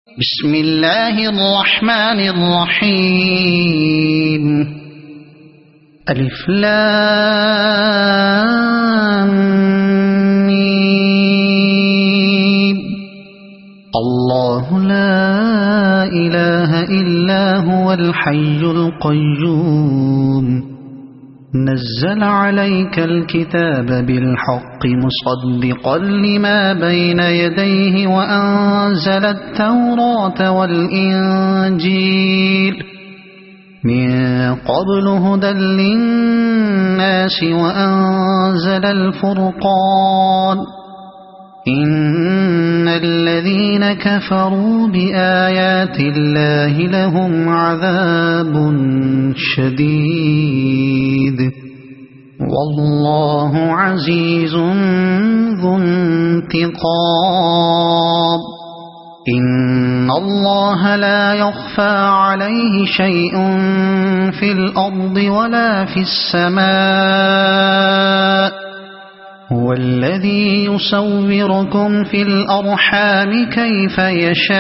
بسم الله الرحمن الرحيم. ألف لام ميم. الله لا إله إلا هو الحي القيوم نزل عليك الكتاب بالحق مصدقا لما بين يديه وأنزل التوراة والإنجيل من قبل هدى للناس وأنزل الفرقان إن الذين كفروا بآيات الله لهم عذاب شديد والله عزيز ذو انتقام. إن الله لا يخفى عليه شيء في الأرض ولا في السماء هو الذي يصوركم في الأرحام كيف يشاء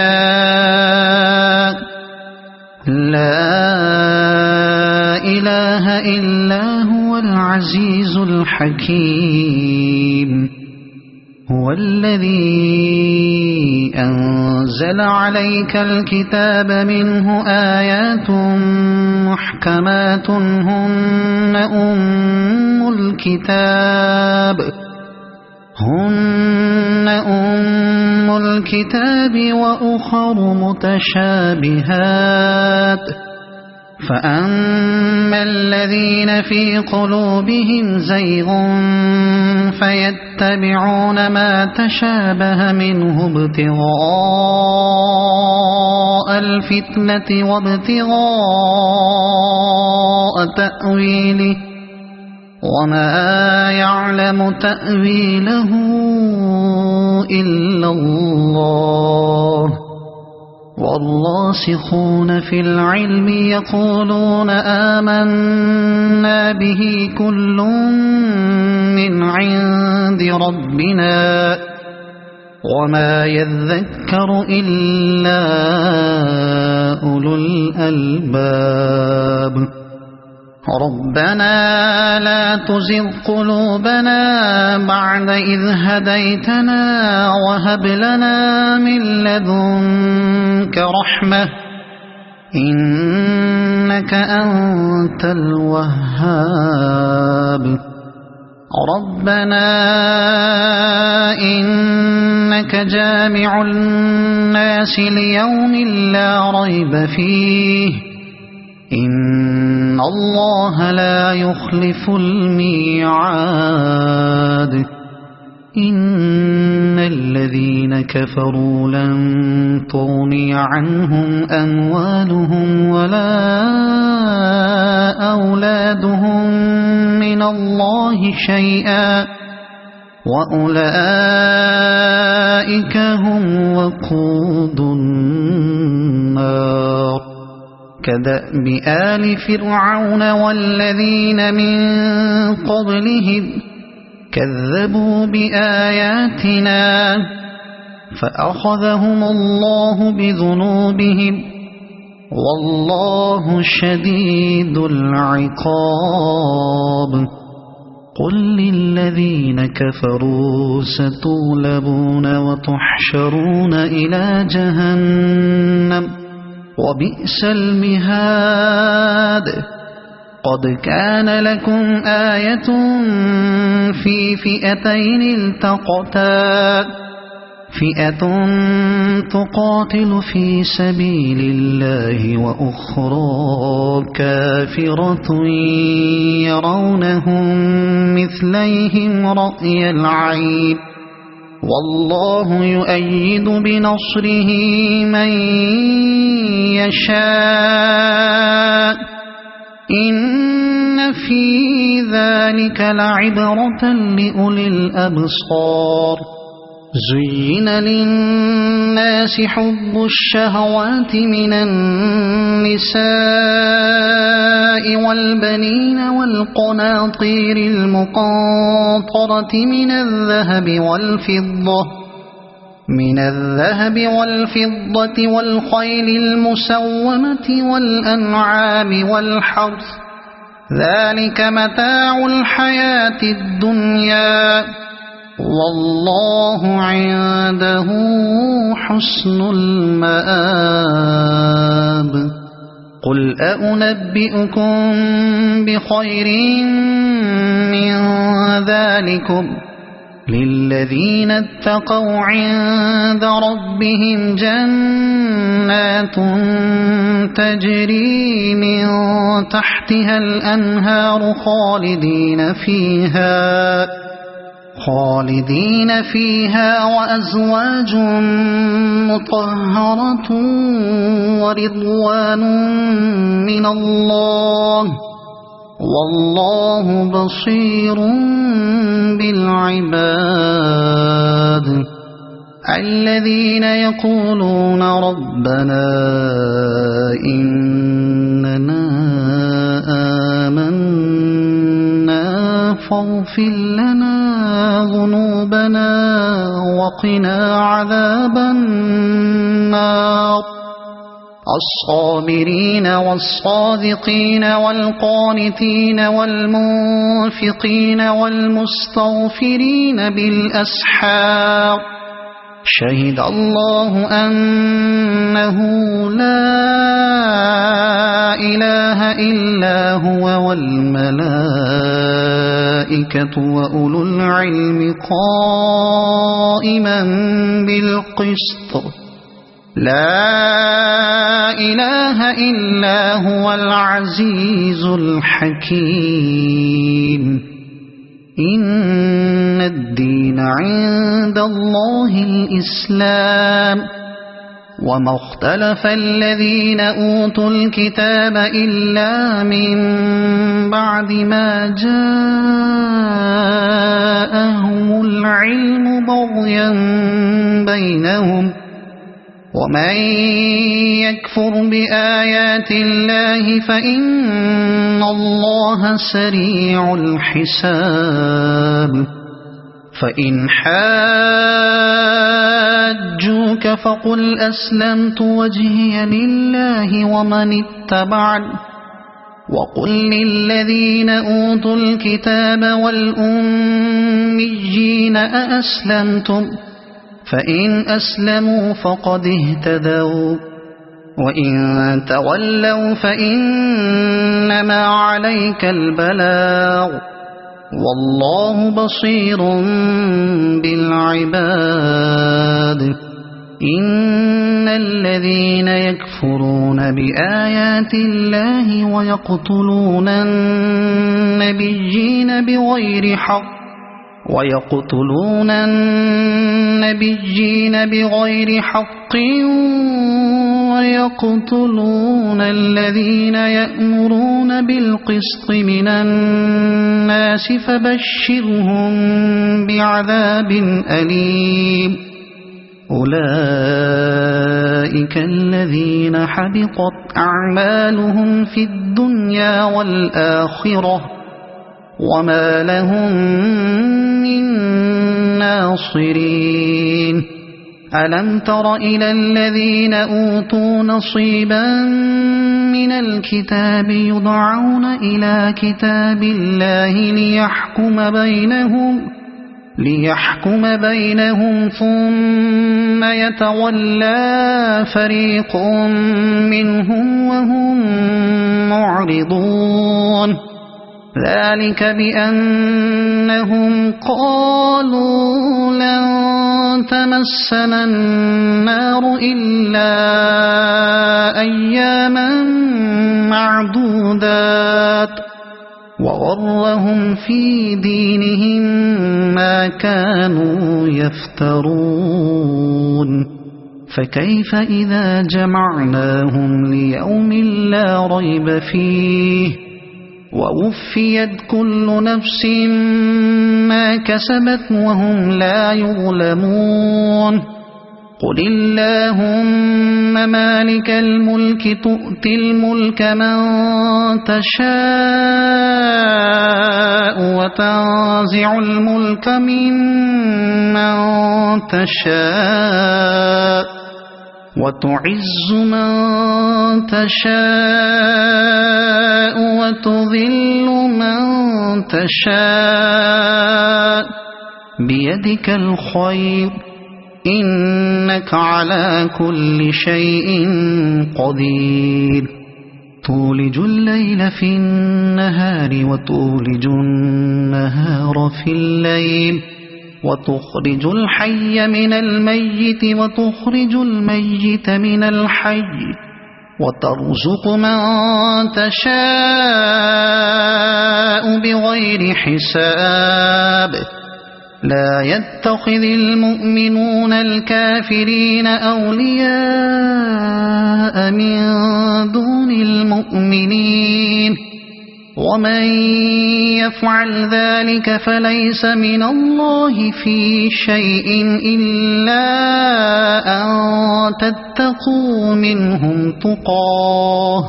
لا إله إلا هو العزيز الحكيم. هو الذي أنزل عليك الكتاب منه آيات محكمات هن أم الكتاب وأخر متشابهات فأما الذين في قلوبهم زيغ فيتبعون ما تشابه منه ابتغاء الفتنة وابتغاء تأويله وما يعلم تأويله إلا الله والراسخون في العلم يقولون آمنا به كل من عند ربنا وما يذكر إلا أولو الألباب. ربنا لا تزغ قلوبنا بعد إذ هديتنا وهب لنا من لدنك رحمة إنك أنت الوهاب. ربنا إنك جامع الناس ليوم لا ريب فيه إن الله لا يخلف الميعاد. إن الذين كفروا لن تغني عنهم أموالهم ولا أولادهم من الله شيئا وأولئك هم وقود النار. كدأب آل فرعون والذين من قبلهم كذبوا بآياتنا فأخذهم الله بذنوبهم والله شديد العقاب. قل للذين كفروا ستغلبون وتحشرون إلى جهنم وبئس المهاد. قد كان لكم آية في فئتين التقتا فئة تقاتل في سبيل الله وأخرى كافرة يرونهم مثليهم رأي العين والله يؤيد بنصره من يشاء إن في ذلك لعبرة لأولي الأبصار. زين للناس حب الشهوات من النساء والبنين والقناطير المقنطرة من الذهب والفضة من الذهب والفضة والخيل المسومة والأنعام والحرث ذلك متاع الحياة الدنيا والله عنده حسن المآب قل أنبئكم بخير من ذلكم للذين اتقوا عند ربهم جنات تجري من تحتها الأنهار خالدين فيها وأزواج مطهرة ورضوان من الله والله بصير بالعباد الذين يقولون ربنا إننا آمنا فاغفر لنا ذنوبنا وقنا عذاب النار الصابرين والصادقين والقانتين والمنفقين والمستغفرين بالأسحار شهد الله أنه لا إله إلا هو والملائكة وأولو العلم قائما بالقسط لا إله إلا هو العزيز الحكيم إن الدين عند الله الإسلام وما اختلف الذين أوتوا الكتاب إلا من بعد ما جاءهم العلم بغيا بينهم ومن يكفر بآيات الله فإن الله سريع الحساب فإن حاجوك فقل أسلمت وجهي لله ومن اتبعني وقل للذين أوتوا الكتاب والأميين أأسلمتم فإن أسلموا فقد اهتدوا وإن تولوا فإنما عليك البلاغ والله بصير بالعباد إن الذين يكفرون بآيات الله ويقتلون النبيين بغير حق ويقتلون الذين يأمرون بالقسط من الناس فبشرهم بعذاب أليم أولئك الذين حبطت أعمالهم في الدنيا والآخرة وما لهم من ناصرين ألم تر إلى الذين أوتوا نصيبا من الكتاب يدعون إلى كتاب الله ليحكم بينهم ثم يتولى فريق منهم وهم معرضون ذلك بأنهم قالوا لن تمسنا النار إلا أياما معدودات وغرهم في دينهم ما كانوا يفترون فكيف إذا جمعناهم ليوم لا ريب فيه ووفيت كل نفس ما كسبت وهم لا يظلمون قل اللهم مالك الملك تؤتي الملك من تشاء وتنزع الملك ممن تشاء وتعز من تشاء وتذل من تشاء بيدك الخير إنك على كل شيء قدير تولج الليل في النهار وتولج النهار في الليل وتخرج الحي من الميت وتخرج الميت من الحي وترزق من تشاء بغير حساب لا يتخذ المؤمنون الكافرين أولياء من دون المؤمنين ومن يفعل ذلك فليس من الله في شيء إلا أن تتقوا منهم تقاه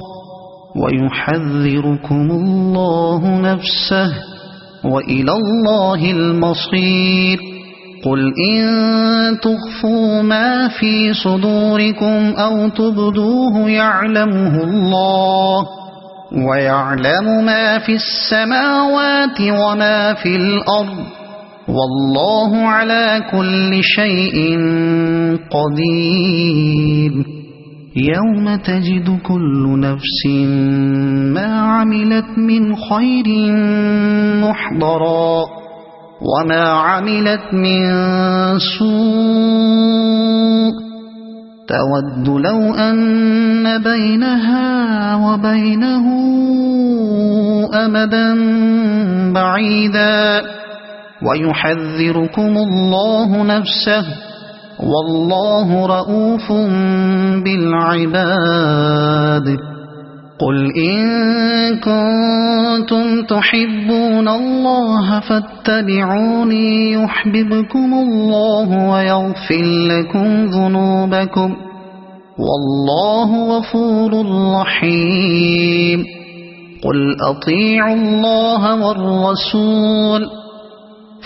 ويحذركم الله نفسه وإلى الله المصير قل إن تخفوا ما في صدوركم أو تبدوه يعلمه الله ويعلم ما في السماوات وما في الأرض والله على كل شيء قدير يوم تجد كل نفس ما عملت من خير محضرا وما عملت من سوء تود لو أن بينها وبينه أمدا بعيدا ويحذركم الله نفسه والله رؤوف بالعباد قل إن كنتم تحبون الله فاتبعوني يحببكم الله ويغفر لكم ذنوبكم والله غفور رحيم قل أطيعوا الله والرسول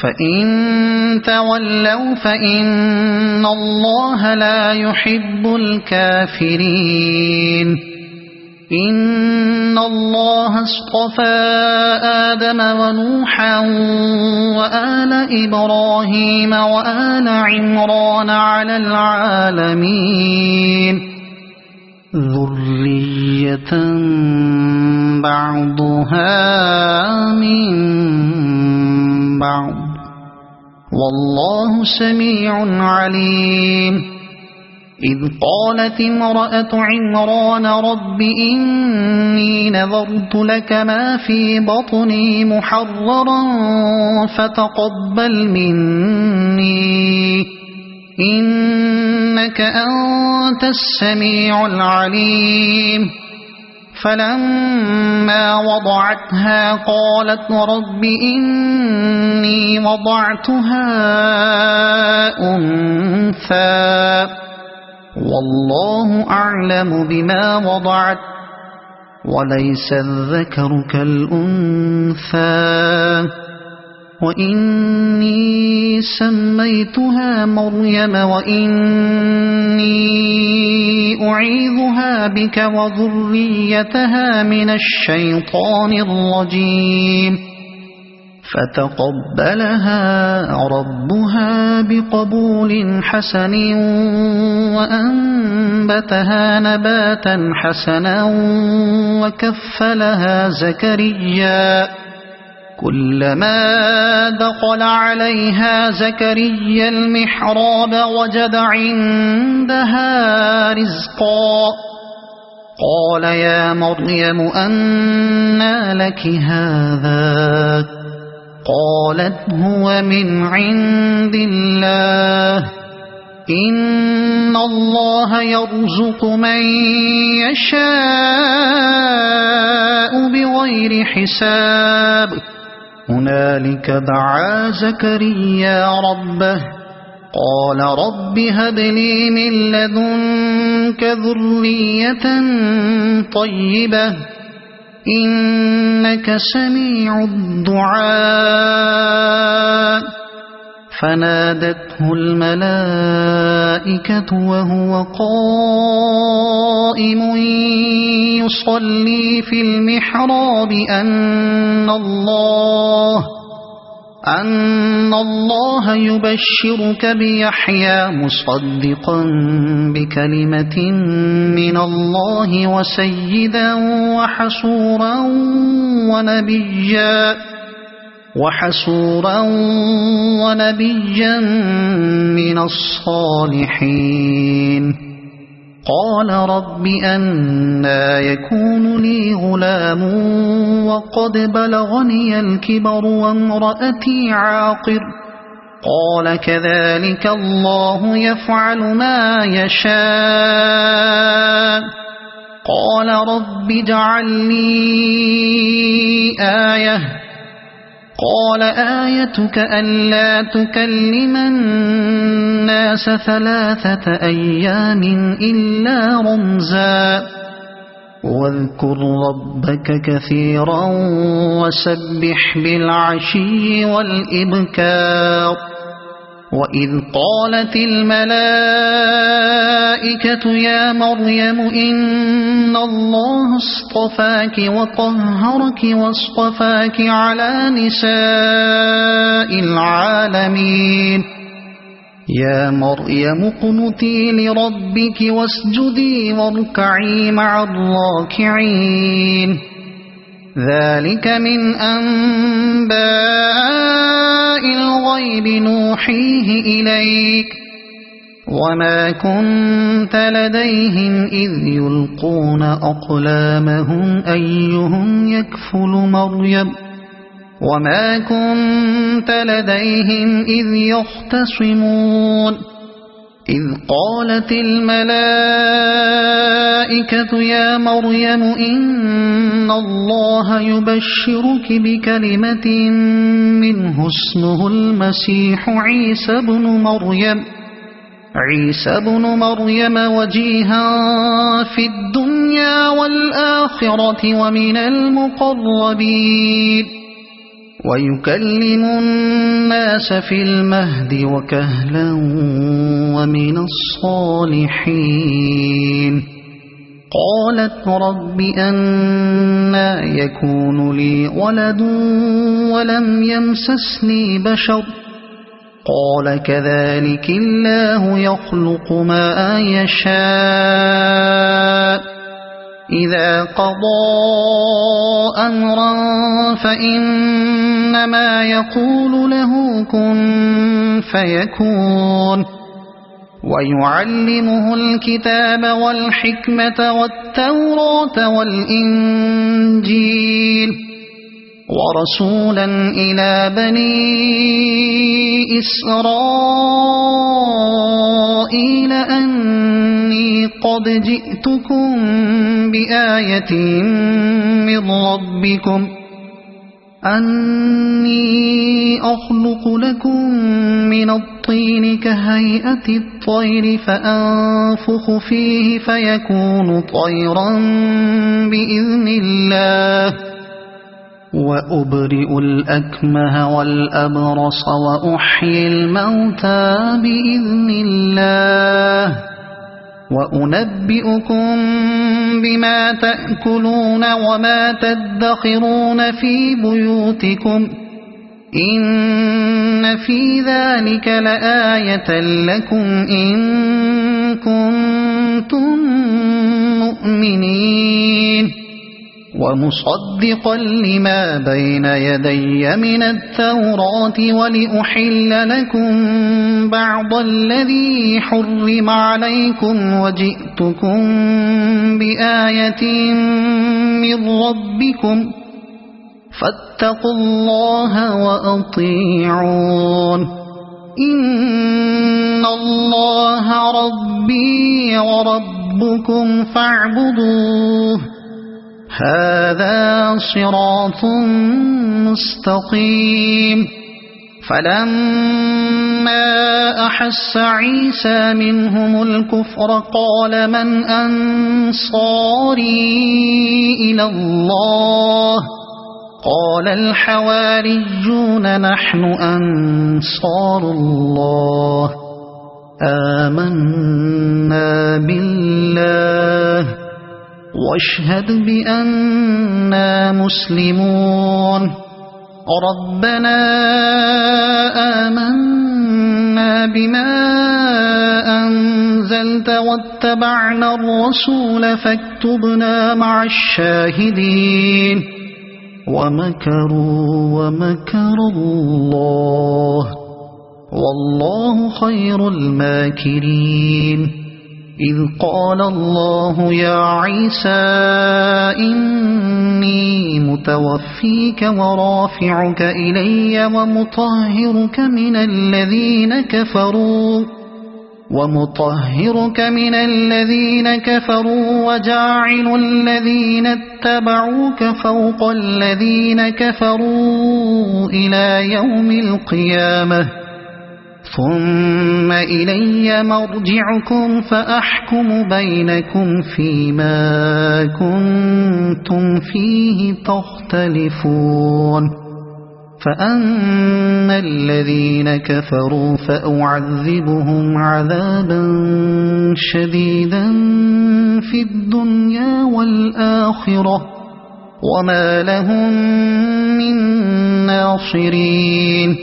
فإن تولوا فإن الله لا يحب الكافرين إن الله اصطفى آدم ونوحا وآل إبراهيم وآل عمران على العالمين ذرية بعضها من بعض والله سميع عليم إذ قالت امرأة عمران رب إني نذرت لك ما في بطني محررا فتقبل مني إنك أنت السميع العليم فلما وضعتها قالت رب إني وضعتها أنثى والله أعلم بما وضعت وليس الذكر كالأنثى وإني سميتها مريم وإني أعيذها بك وذريتها من الشيطان الرجيم فتقبلها ربها بقبول حسن وأنبتها نباتا حسنا وكفلها زكريا كلما دخل عليها زكريا المحراب وجد عندها رزقا قال يا مريم أنى لك هذا قالت هو من عند الله إن الله يرزق من يشاء بغير حساب هنالك دعا زكريا ربه قال رب هب لي من لدنك ذرية طيبة إنك سميع الدعاء فنادته الملائكة وهو قائم يصلي في المحراب أن الله يبشرك بيحيى مصدقا بكلمة من الله وسيدا وحسورا ونبيا من الصالحين قال رب أنى يكون لي غلام وقد بلغني الكبر وامرأتي عاقر قال كذلك الله يفعل ما يشاء قال رب اجعل لي آية قال آيتك ألا تكلم الناس 3 أيام إلا رمزا واذكر ربك كثيرا وسبح بالعشي والإبكار وإذ قالت الملائكة يا مريم إن الله اصطفاك وطهرك واصطفاك على نساء العالمين يا مريم اقنتي لربك واسجدي واركعي مع الراكعين ذلك من أنباء الغيب نوحيه إليك وما كنت لديهم إذ يلقون أقلامهم أيهم يكفل مريم وما كنت لديهم إذ يختصمون إذ قالت الملائكة يا مريم إن الله يبشرك بكلمة منه اسمه المسيح عيسى بن مريم وجيها في الدنيا والآخرة ومن المقربين ويكلم الناس في المهد وكهلا ومن الصالحين قالت رب أنى يكون لي ولد ولم يمسسني بشر قال كذلك الله يخلق ما يشاء إذا قضى أمرا فإنما يقول له كن فيكون ويعلمه الكتاب والحكمة والتوراة والإنجيل ورسولا إلى بني إسرائيل أني قد جئتكم بآية من ربكم أني أخلق لكم من الطين كهيئة الطير فأنفخ فيه فيكون طيرا بإذن الله وأبرئ الأكمه والأبرص وأحيي الموتى بإذن الله وأنبئكم بما تأكلون وما تدخرون في بيوتكم إن في ذلك لآية لكم إن كنتم مؤمنين ومصدقا لما بين يدي من التوراة ولأحل لكم بعض الذي حرم عليكم وجئتكم بآية من ربكم فاتقوا الله وأطيعون إن الله ربي وربكم فاعبدوه هذا صراط مستقيم فلما أحس عيسى منهم الكفر قال من أنصاري إلى الله قال الحواريون نحن أنصار الله آمنا بالله واشهد بأننا مسلمون ربنا آمنا بما أنزلت واتبعنا الرسول فاكتبنا مع الشاهدين ومكروا ومكر الله والله خير الماكرين إذ قال الله يا عيسى إني متوفيك ورافعك إلي ومطهرك من الذين كفروا وجاعل الذين اتبعوك فوق الذين كفروا إلى يوم القيامة ثم إلي مرجعكم فأحكم بينكم فيما كنتم فيه تختلفون فأما الذين كفروا فأعذبهم عذابا شديدا في الدنيا والآخرة وما لهم من ناصرين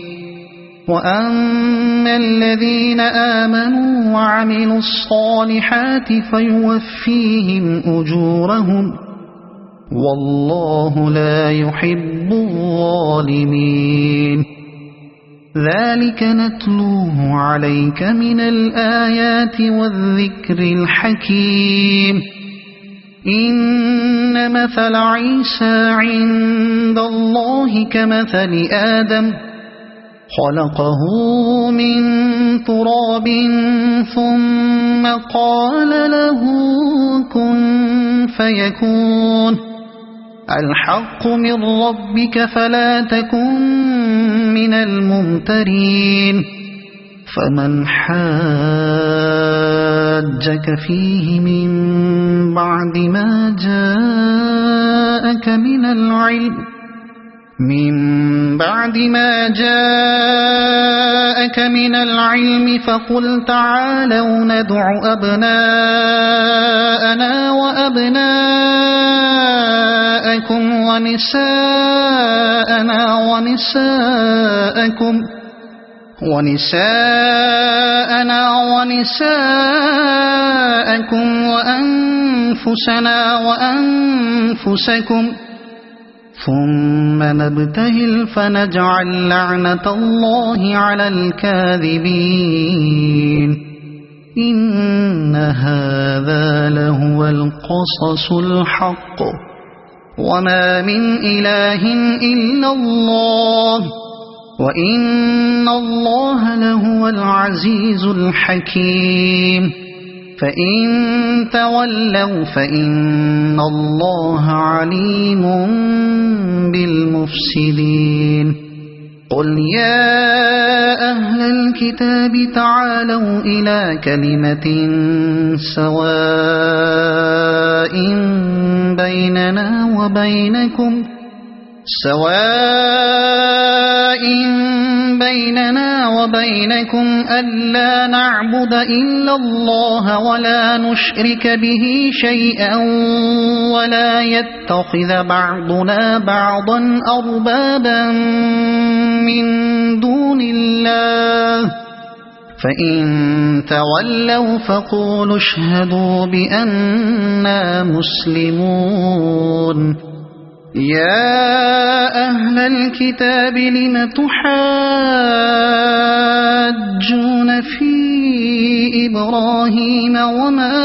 وأما الذين آمنوا وعملوا الصالحات فيوفيهم أجورهم والله لا يحب الظالمين ذلك نتلوه عليك من الآيات والذكر الحكيم إن مثل عيسى عند الله كمثل آدم خلقه من تراب ثم قال له كن فيكون الحق من ربك فلا تكن من الممترين فمن حاجك فيه من بعد ما جاءك من العلم فقل تعالوا ندع أبناءنا وأبناءكم ونساءنا ونساءكم وأنفسنا وأنفسكم ثم نبتهل فنجعل لعنة الله على الكاذبين إن هذا لهو القصص الحق وما من إله إلا الله وإن الله لهو العزيز الحكيم فإن تولوا فإن الله عليم بالمفسدين قل يا أهل الكتاب تعالوا إلى كلمة سواء بيننا وبينكم ألا نعبد إلا الله ولا نشرك به شيئا ولا يتخذ بعضنا بعضا أربابا من دون الله فإن تولوا فقولوا اشهدوا بأننا مسلمون يا أهل الكتاب لم تحاجون في إبراهيم وما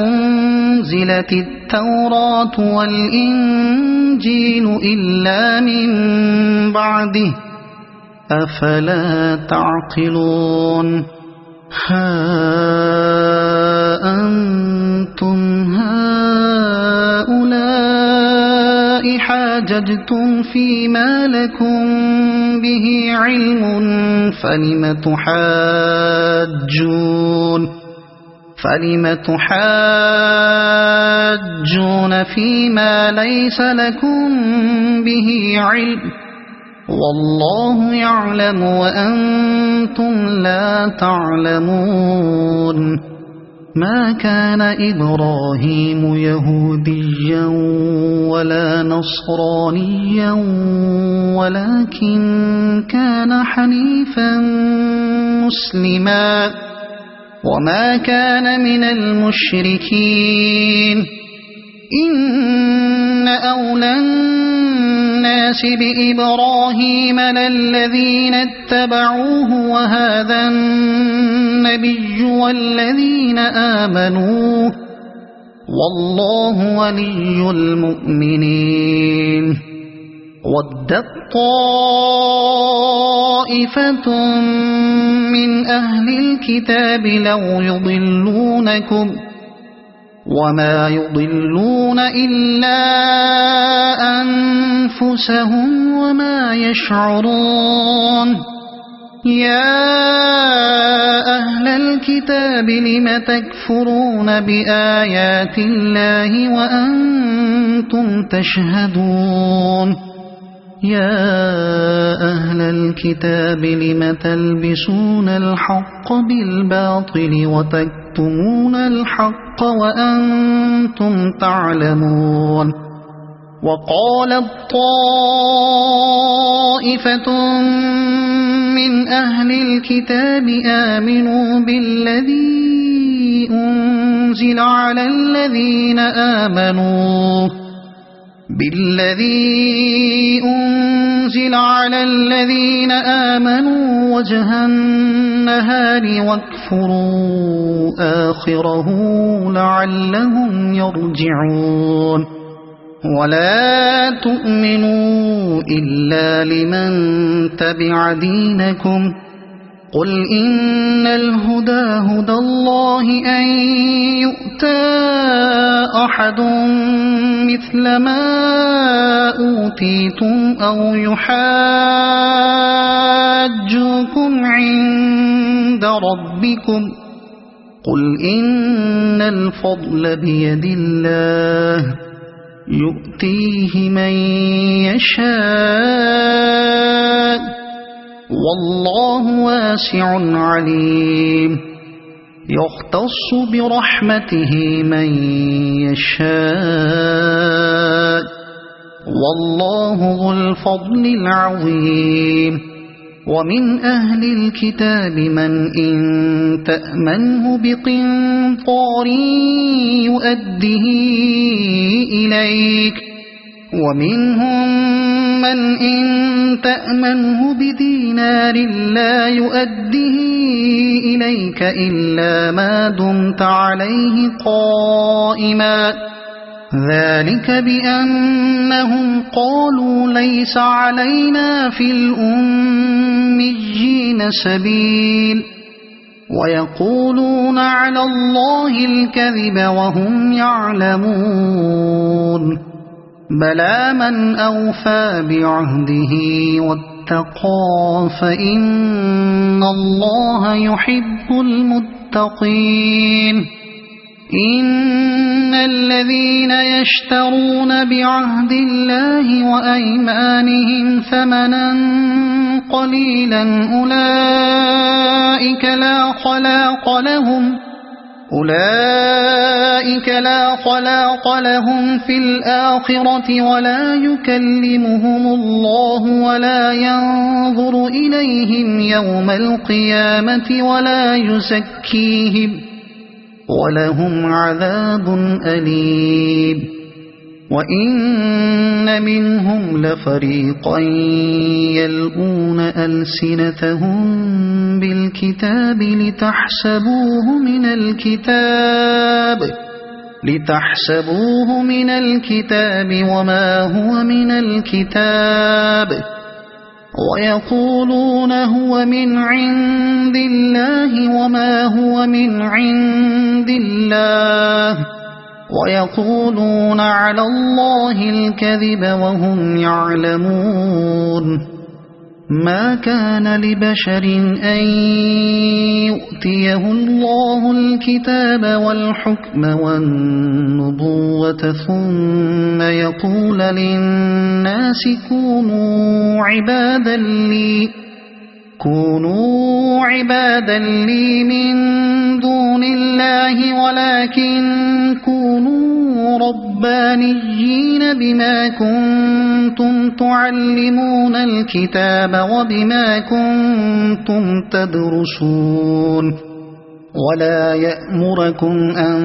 أنزلت التوراة والإنجيل إلا من بعده أفلا تعقلون ها أنتم هؤلاء حاججتم فيما لكم به علم فلم تحاجون فيما ليس لكم به علم والله يعلم وأنتم لا تعلمون ما كان إبراهيم يهوديا ولا نصرانيا ولكن كان حنيفا مسلما وما كان من المشركين إن أولى الناس بإبراهيم للذين اتبعوه وهذا النبي والذين آمنوا والله ولي المؤمنين ودت طائفة من أهل الكتاب لو يضلونكم وما يضلون إلا أنفسهم وما يشعرون يا أهل الكتاب لم تكفرون بآيات الله وأنتم تشهدون يا أهل الكتاب لم تلبسون الحق بالباطل وتكتمون الحق وأنتم تعلمون وقالت طائفة من أهل الكتاب آمنوا بالذي أنزل على الذين آمنوا وجه النهار واكفروا آخره لعلهم يرجعون ولا تؤمنوا إلا لمن تبع دينكم قل إن الهدى هدى الله أن يؤتى أحد مثل ما أوتيتم أو يحاجوكم عند ربكم قل إن الفضل بيد الله يؤتيه من يشاء والله واسع عليم يختص برحمته من يشاء والله ذو الفضل العظيم ومن أهل الكتاب من إن تأمنه بقنطار يؤده إليك ومنهم من إن تأمنه بدينار لا يؤده إليك إلا ما دمت عليه قائما ذلك بأنهم قالوا ليس علينا في الأميين سبيل ويقولون على الله الكذب وهم يعلمون بلى من أوفى بعهده واتقى فإن الله يحب المتقين إن الذين يشترون بعهد الله وأيمانهم ثمنا قليلا أولئك لا خلاق لهم في الآخرة ولا يكلمهم الله ولا ينظر إليهم يوم القيامة ولا يزكيهم ولهم عذاب أليم وإن منهم لفريقا يلقون ألسنتهم بالكتاب لتحسبوه من الكتاب وما هو من الكتاب ويقولون هو من عند الله وما هو من عند الله ويقولون على الله الكذب وهم يعلمون ما كان لبشر أن يؤتيه الله الكتاب والحكم والنبوة ثم يقول للناس كونوا عبادا لي من دون الله ولكن كونوا ربانيين بما كنتم تعلمون الكتاب وبما كنتم تدرسون ولا يأمركم أن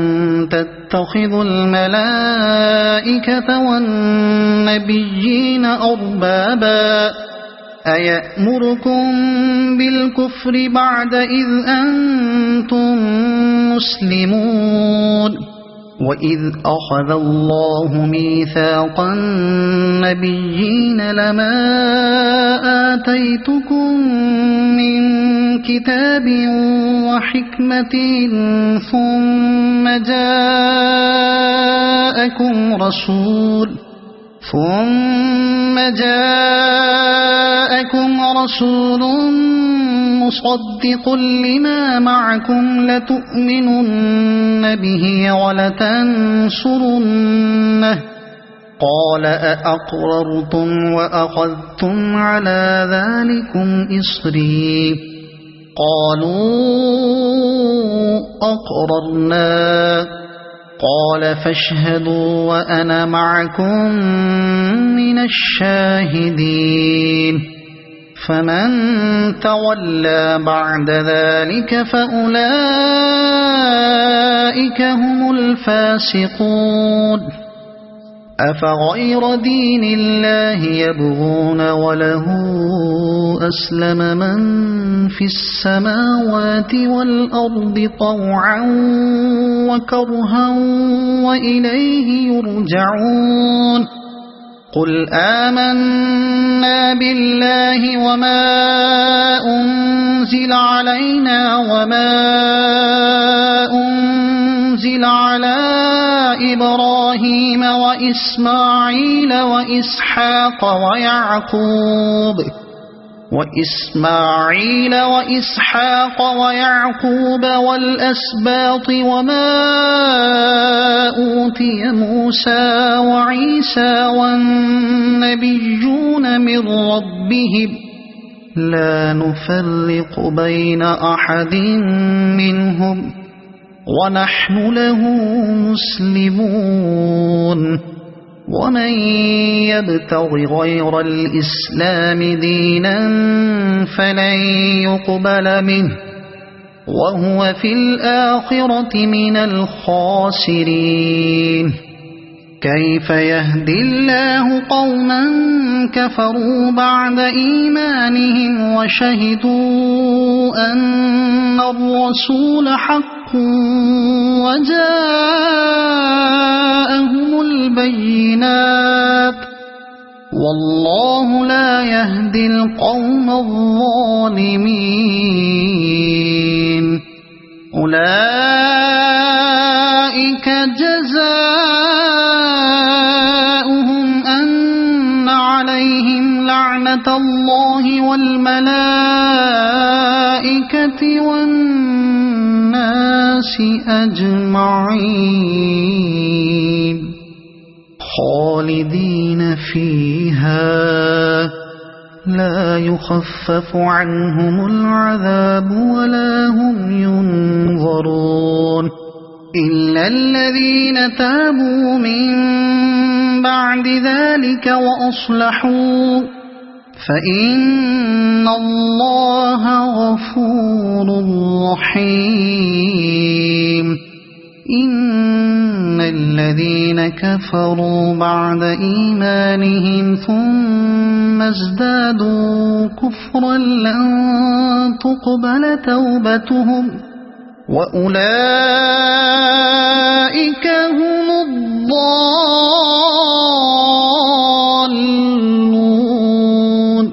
تتخذوا الملائكة والنبيين أربابا أيأمركم بالكفر بعد إذ أنتم مسلمون وإذ أخذ الله ميثاق النبيين لما آتيتكم من كتاب وحكمة ثم جاءكم رسول مصدق لما معكم لتؤمنن به ولتنصرنه قال أأقررتم وأخذتم على ذلكم إصري قالوا أقررنا قال فاشهدوا وأنا معكم من الشاهدين فمن تولى بعد ذلك فأولئك هم الفاسقون أفغير دين الله يبغون وله أسلم من في السماوات والأرض طوعا وكرها وإليه يرجعون قل آمنا بالله وما أنزل علينا وما أنزل على إبراهيم وإسماعيل وإسحاق ويعقوب والأسباط وما أوتي موسى وعيسى والنبيون من ربهم لا نفرق بين أحد منهم ونحن له مسلمون ومن يبتغ غير الإسلام دينا فلن يقبل منه وهو في الآخرة من الخاسرين كيف يهدي الله قوما كفروا بعد إيمانهم وشهدوا أن الرسول حق وجاءهم البينات والله لا يهدي القوم الظالمين أولئك جزاؤهم أن عليهم لعنة الله والملائكة والناس أجمعين خالدين فيها لا يخفف عنهم العذاب ولا هم ينظرون إلا الذين تابوا من بعد ذلك وأصلحوا فإن الله غفور رحيم إن الذين كفروا بعد إيمانهم ثم ازدادوا كفرا لن تقبل توبتهم وأولئك هم الضالون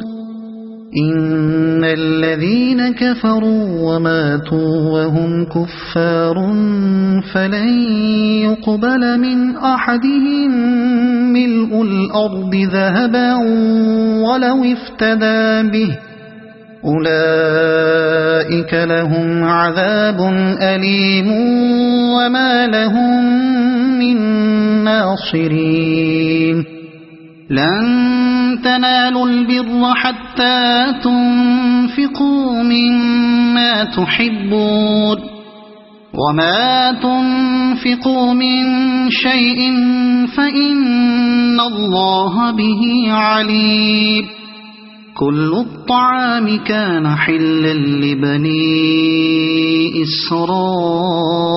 إن الذين كفروا وماتوا وهم كفار فلن يقبل من أحدهم ملء الأرض ذهبا ولو افتدى به أولئك لهم عذاب أليم وما لهم من ناصرين لن تنالوا البر حتى تنفقوا مما تحبون وما تنفقوا من شيء فإن الله به عليم كل الطعام كان حلا لبني إسرائيل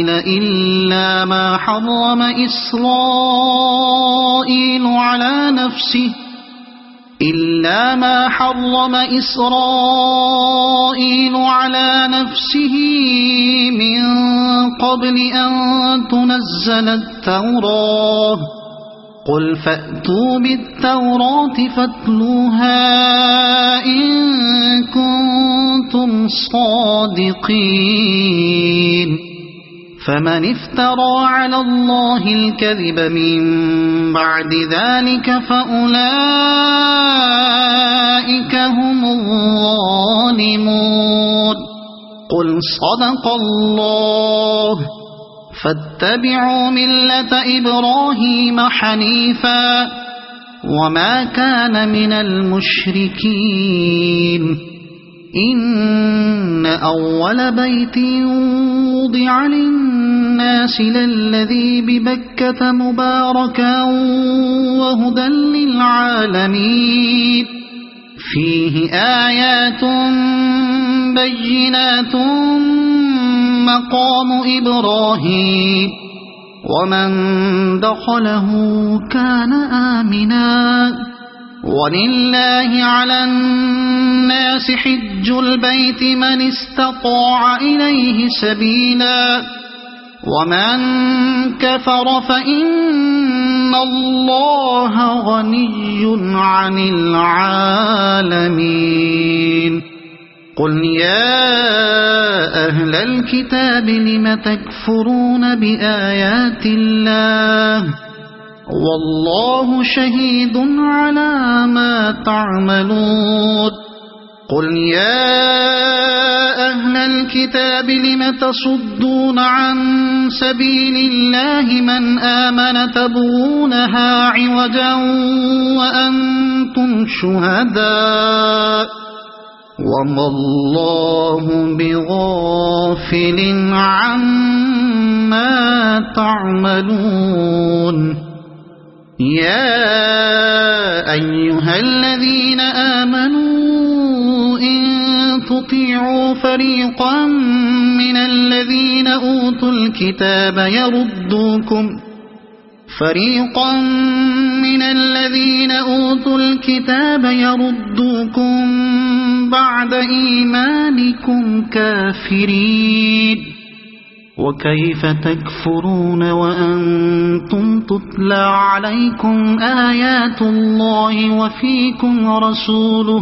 إلا ما حرم إسرائيل على نفسه من قبل أن تنزل التوراة قل فأتوا بالتوراة فاتلوها إن كنتم صادقين فمن افترى على الله الكذب من بعد ذلك فأولئك هم الظالمون قل صدق الله فاتبعوا ملة إبراهيم حنيفا وما كان من المشركين إن أول بيت وضع للناس للذي ببكة مباركا وهدى للعالمين فيه آيات بينات مقام إبراهيم ومن دخله كان آمنا ولله على الناس حج البيت من استطاع إليه سبيلا ومن كفر فإن الله غني عن العالمين قل يا أهل الكتاب لم تكفرون بآيات الله والله شهيد على ما تعملون قل يا أهل الكتاب لم تصدون عن سبيل الله من آمن تبغونها عوجا وأنتم شهداء وما الله بغافل عما تعملون يا أيها الذين آمنوا إن تطيعوا فريقا من الذين أوتوا الكتاب يردوكم بعد إيمانكم كافرين وكيف تكفرون وأنتم تتلى عليكم آيات الله وفيكم رسوله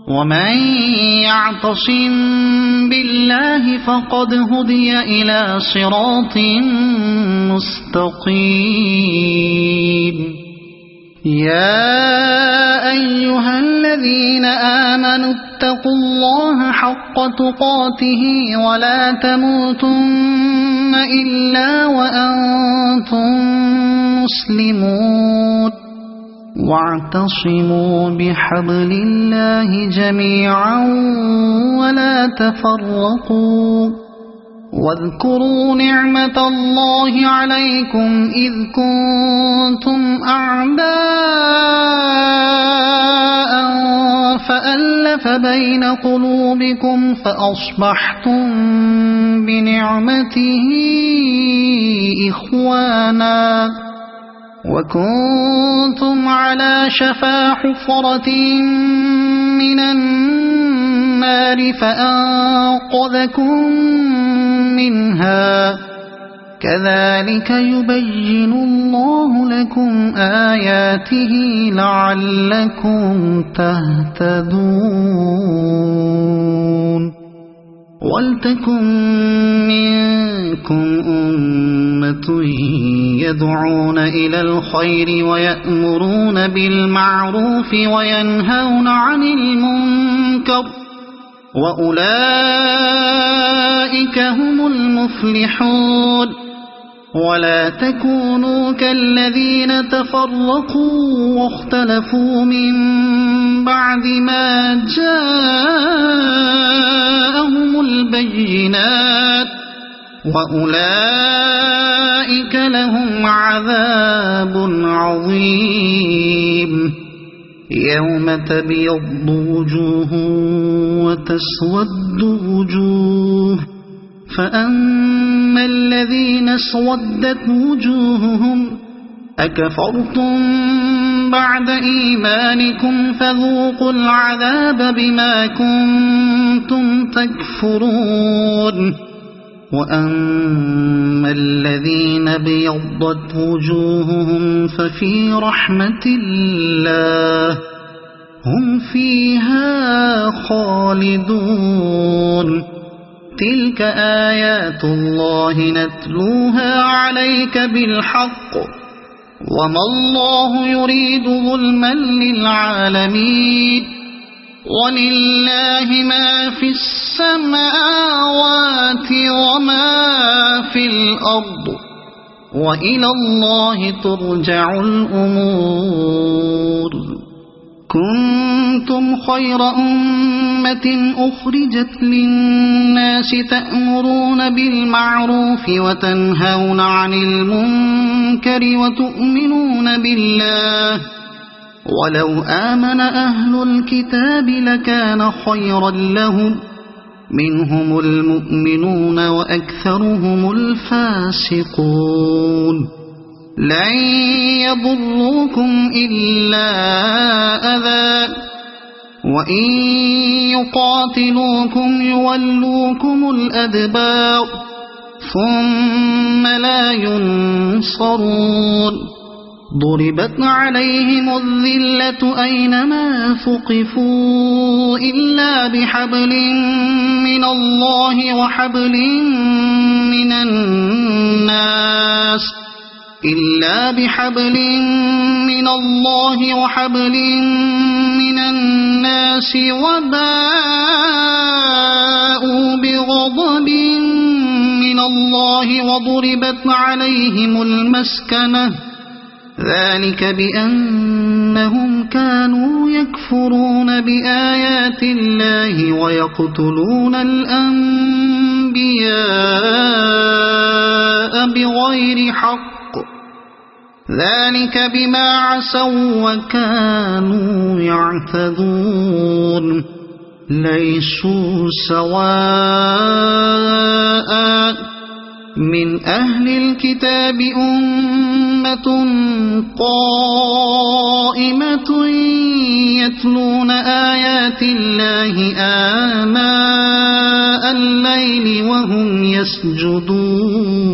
ومن يعتصم بالله فقد هدي إلى صراط مستقيم يا أيها الذين آمنوا اتقوا الله حق تقاته ولا تموتن إلا وأنتم مسلمون واعتصموا بحبل الله جميعا ولا تفرقوا واذكروا نعمة الله عليكم إذ كنتم أعداء فألف بين قلوبكم فأصبحتم بنعمته إخوانا وكنتم على شفا حفرة من النار فأنقذكم منها كذلك يبين الله لكم آياته لعلكم تهتدون ولتكن منكم أمة يدعون إلى الخير ويأمرون بالمعروف وينهون عن المنكر وأولئك هم المفلحون ولا تكونوا كالذين تفرقوا واختلفوا من بعد ما جاءهم البينات وأولئك لهم عذاب عظيم يوم تبيض وجوه وتسود وجوه فأما الذين اسودت وجوههم أكفرتم بعد إيمانكم فذوقوا العذاب بما كنتم تكفرون وأما الذين بيضت وجوههم ففي رحمة الله هم فيها خالدون تلك آيات الله نتلوها عليك بالحق وما الله يريد ظلما للعالمين ولله ما في السماوات وما في الأرض وإلى الله ترجع الأمور كنتم خير أمة أخرجت للناس تأمرون بالمعروف وتنهون عن المنكر وتؤمنون بالله ولو آمن أهل الكتاب لكان خيرا لهم منهم المؤمنون وأكثرهم الفاسقون لن يضروكم إلا أذى وإن يقاتلوكم يولوكم الأدبار ثم لا ينصرون ضربت عليهم الذلة أينما ثقفوا إلا بحبل من الله وحبل من الناس وباءوا بغضب من الله وضربت عليهم المسكنة ذلك بأنهم كانوا يكفرون بآيات الله ويقتلون الأنبياء بغير حق ذلك بما عصوا وكانوا يعتدون ليسوا سواء من أهل الكتاب أمة قائمة يتلون آيات الله آناء الليل وهم يسجدون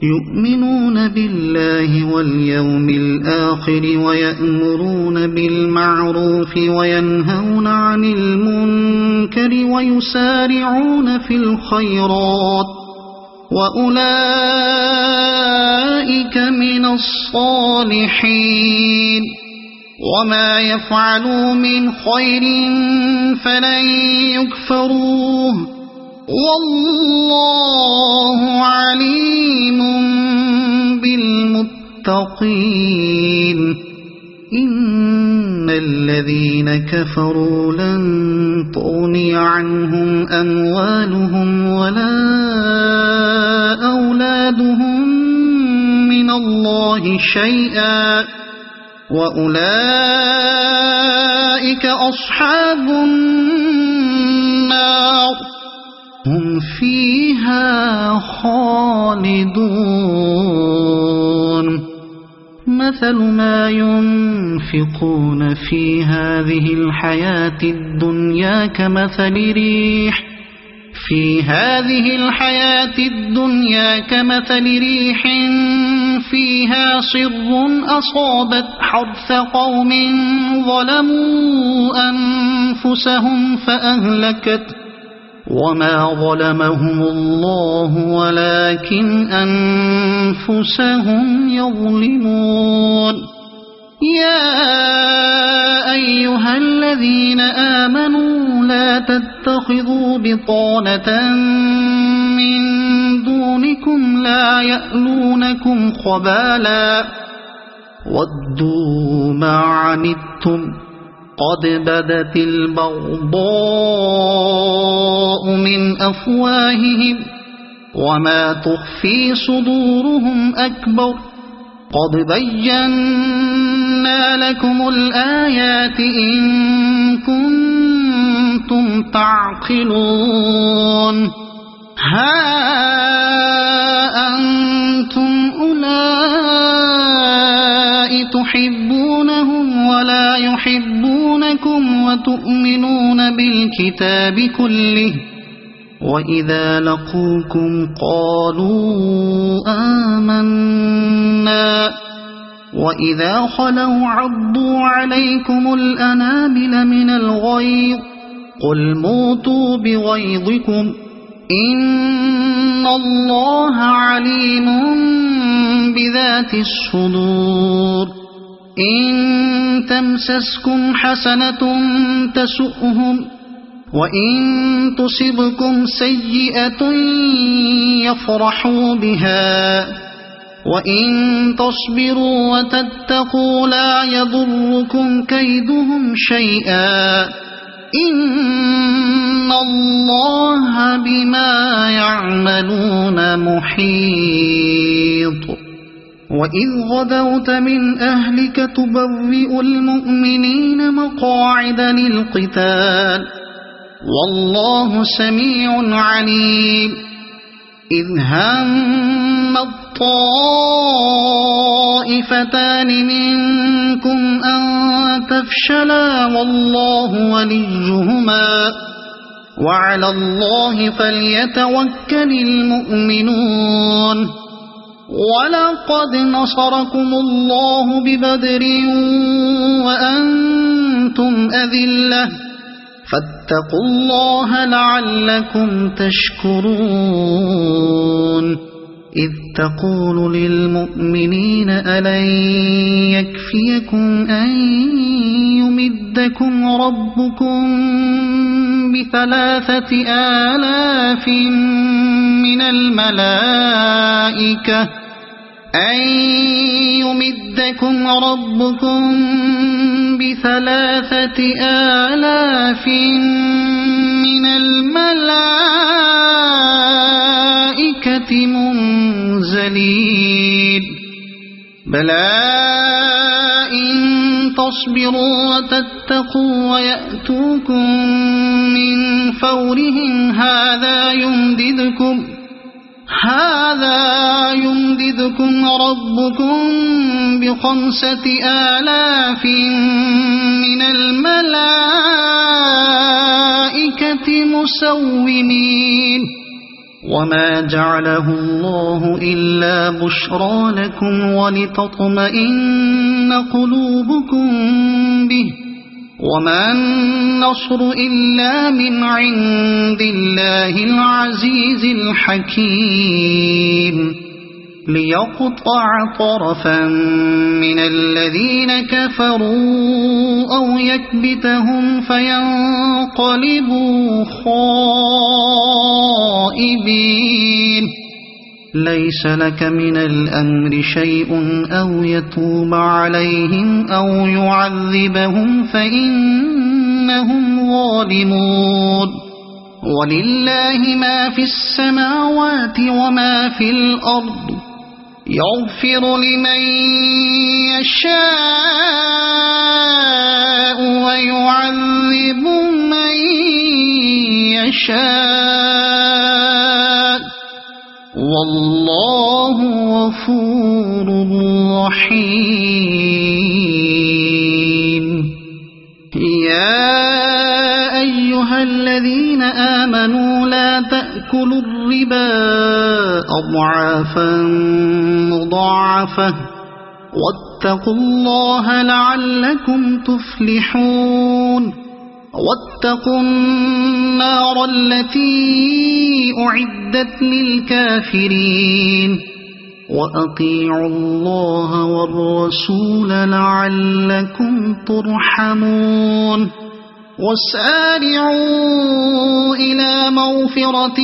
يؤمنون بالله واليوم الآخر ويأمرون بالمعروف وينهون عن المنكر ويسارعون في الخيرات وأولئك من الصالحين وما يفعلوا من خير فلن يكفروه والله عليم بالمتقين إن الذين كفروا لن تغني عنهم أموالهم ولا أولادهم من الله شيئا وأولئك أصحاب النار هم فيها خالدون مثل ما ينفقون في هذه الحياة الدنيا كمثل ريح فيها صر أصابت حرث قوم ظلموا أنفسهم وما ظلمهم الله ولكن أنفسهم يظلمون يا أيها الذين آمنوا لا تتخذوا بطانة من دونكم لا يألونكم خبالا ودوا ما عنتم قد بدت البغضاء من أفواههم وما تخفي صدورهم أكبر قد بينا لكم الآيات إن كنتم تعقلون ها أنتم أولئك تحبونهم ولا يحبونكم وتؤمنون بالكتاب كله وإذا لقوكم قالوا آمنا وإذا خلوا عضوا عليكم الأنامل من الغيظ قل موتوا بغيظكم إن الله عليم بذات الصدور إن تمسسكم حسنة تسؤهم وإن تصبكم سيئة يفرحوا بها وإن تصبروا وتتقوا لا يضركم كيدهم شيئا إن الله بما يعملون محيط وإذ غدوت من أهلك تبوئ المؤمنين مقاعد للقتال والله سميع عليم إذ هم الطائفتان منكم أن تفشلا والله وليهما وعلى الله فليتوكل المؤمنون ولقد نصركم الله ببدر وأنتم أذلة فاتقوا الله لعلكم تشكرون إذ تقول للمؤمنين ألن يكفيكم أن يمدكم ربكم ب3,000 من الملائكة أن يمدكم ربكم ب3,000 من الملائكة منزلين بلى إن تصبروا وتتقوا ويأتوكم من فورهم هذا يمددكم ربكم ب5,000 من الملائكة مسومين وما جعله الله إلا بشرى لكم ولتطمئن قلوبكم به وما النصر إلا من عند الله العزيز الحكيم ليقطع طرفا من الذين كفروا أو يكبتهم فينقلبوا خائبين ليس لك من الأمر شيء أو يتوب عليهم أو يعذبهم فإنهم ظالمون ولله ما في السماوات وما في الأرض يغفر لمن يشاء ويعذب من يشاء والله غفور رحيم يا أيها الذين آمنوا لا تأكلوا الربا أضعافا مضاعفة واتقوا الله لعلكم تفلحون واتقوا النار التي أعدت للكافرين وأطيعوا الله والرسول لعلكم ترحمون وسارعوا إلى مغفرة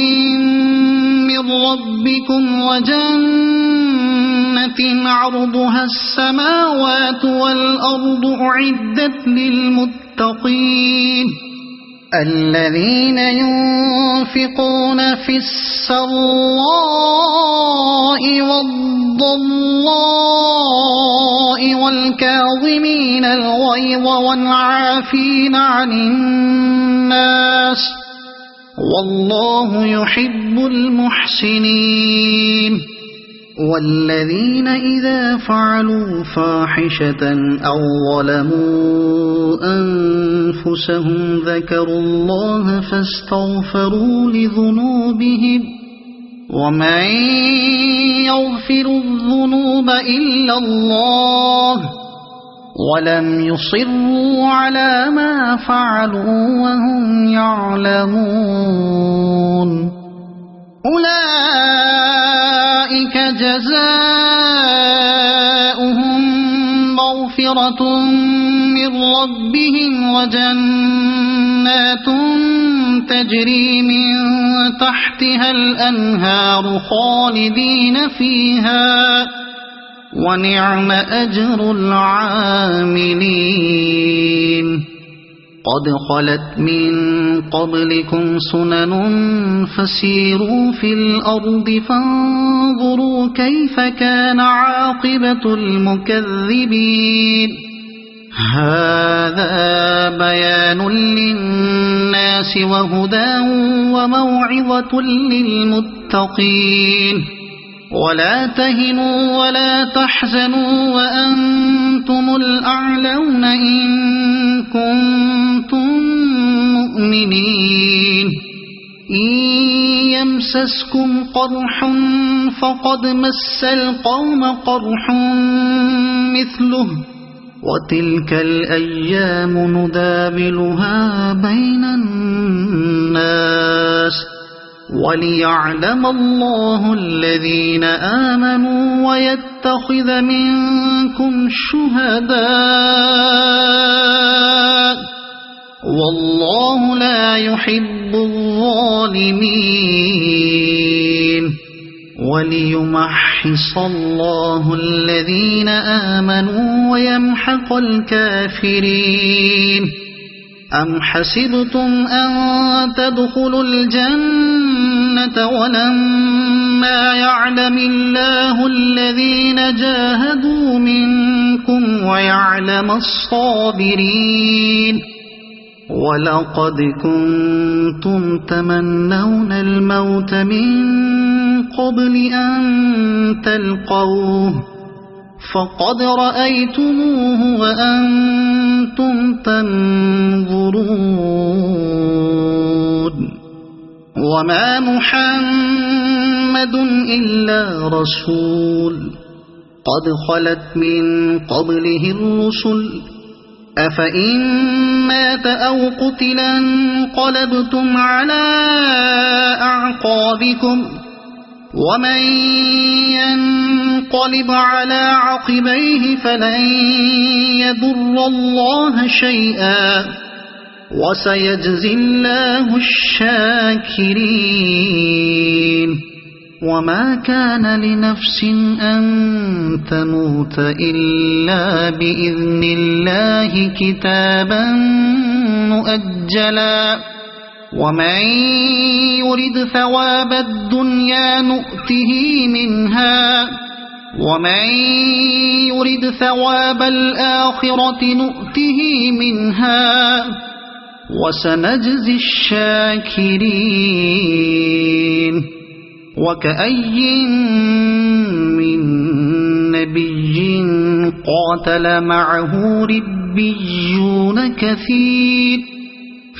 من ربكم وجنة عرضها السماوات والأرض أعدت للمتقين الذين ينفقون في السراء والضراء والكاظمين الغيظ والعافين عن الناس والله يحب المحسنين والذين إذا فعلوا فاحشة أو ظلموا أنفسهم ذكروا الله فاستغفروا لذنوبهم ومن يغفر الذنوب إلا الله ولم يصروا على ما فعلوا وهم يعلمون أولئك جزاؤهم مغفرة من ربهم وجنات تجري من تحتها الأنهار خالدين فيها ونعم أجر العاملين قد خلت من قبلكم سنن فسيروا في الأرض فانظروا كيف كان عاقبة المكذبين هذا بيان للناس وهدى وموعظة للمتقين ولا تهنوا ولا تحزنوا وأنتم الأعلون إن كنتم مؤمنين إن يمسسكم قرح فقد مس القوم قرح مثله وتلك الأيام نداولها بين الناس وليعلم الله الذين آمنوا ويتخذ منكم شهداء والله لا يحب الظالمين وليمحص الله الذين آمنوا ويمحق الكافرين أم حسبتم أن تدخلوا الجنة ولما يعلم الله الذين جاهدوا منكم ويعلم الصابرين ولقد كنتم تمنون الموت من قبل أن تلقوه فقد رأيتموه وأنتم تنظرون وما محمد إلا رسول قد خلت من قبله الرسل أفإن مات أو قتلا انقلبتم على أعقابكم ومن ينقلب على عقبيه فلن يضر الله شيئا وسيجزي الله الشاكرين وما كان لنفس أن تموت إلا بإذن الله كتابا مؤجلا ومن يرد ثواب الدنيا نؤته منها ومن يرد ثواب الآخرة نؤته منها وسنجزي الشاكرين وكأي من نبي قاتل معه ربيون كثير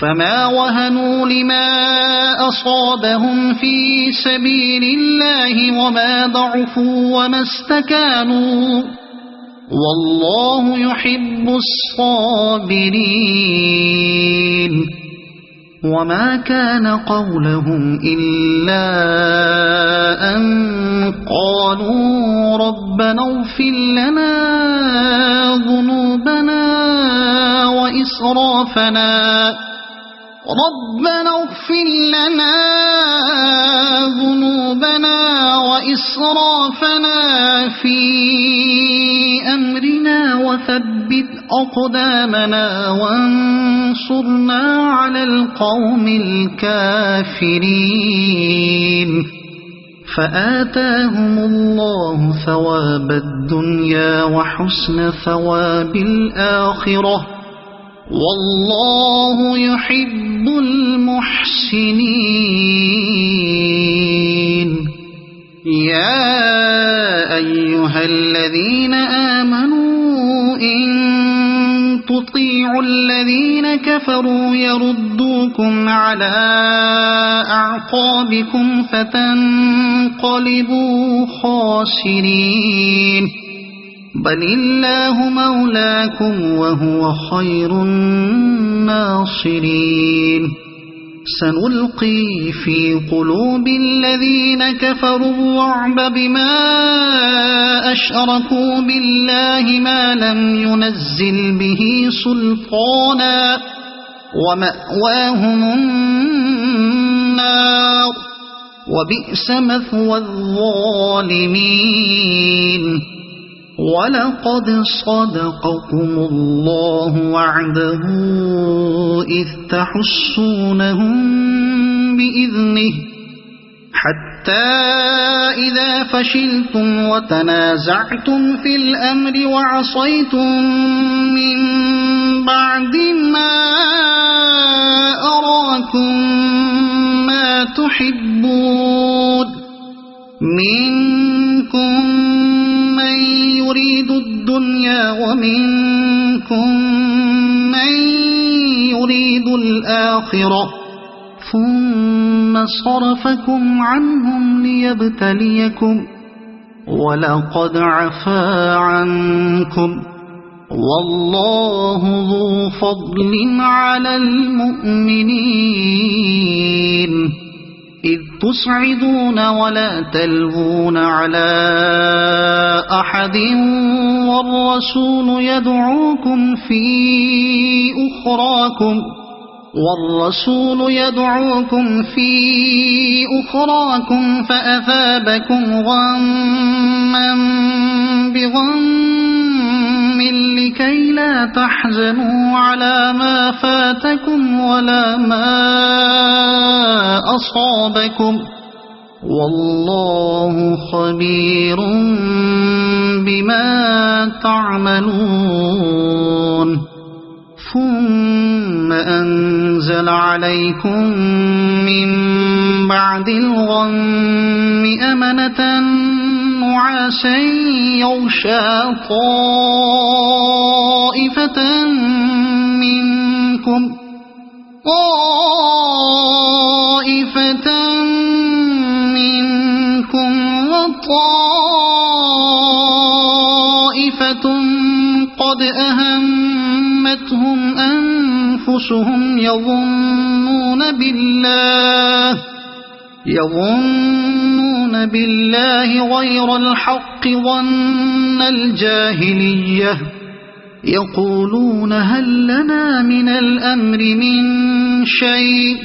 فما وهنوا لما أصابهم في سبيل الله وما ضعفوا وما استكانوا والله يحب الصابرين وما كان قولهم إلا أن قالوا ربنا اغفر لنا ذنوبنا وإسرافنا في أمرنا وثبت أقدامنا وانصرنا على القوم الكافرين فآتاهم الله ثواب الدنيا وحسن ثواب الآخرة والله يحب المحسنين يا أيها الذين آمنوا إن تطيعوا الذين كفروا يردوكم على أعقابكم فتنقلبوا خاسرين بل الله مولاكم وهو خير الناصرين سنلقي في قلوب الذين كفروا الرعب بما أشركوا بالله ما لم ينزل به سلطانا ومأواهم النار وبئس مثوى الظالمين ولقد صدقكم الله وعده إذ تحسونهم بإذنه حتى إذا فشلتم وتنازعتم في الأمر وعصيتم من بعد ما أراكم ما تحبون منكم من يريد الدنيا ومنكم من يريد الآخرة ثم صرفكم عنهم ليبتليكم ولقد عفا عنكم والله ذو فضل على المؤمنين إذ تصعدون ولا تلوون على أحد والرسول يدعوكم في أخراكم فأثابكم غما بغم لكي لا تحزنوا على ما فاتكم ولا ما أصابكم والله خبير بما تعملون ثم أنزل عليكم من بعد الغم أمنة نعاسا يغشى طائفة منكم وطائفة قد أهمتهم أنفسهم يظنون بالله غير الحق ظن الجاهلية يقولون هل لنا من الأمر من شيء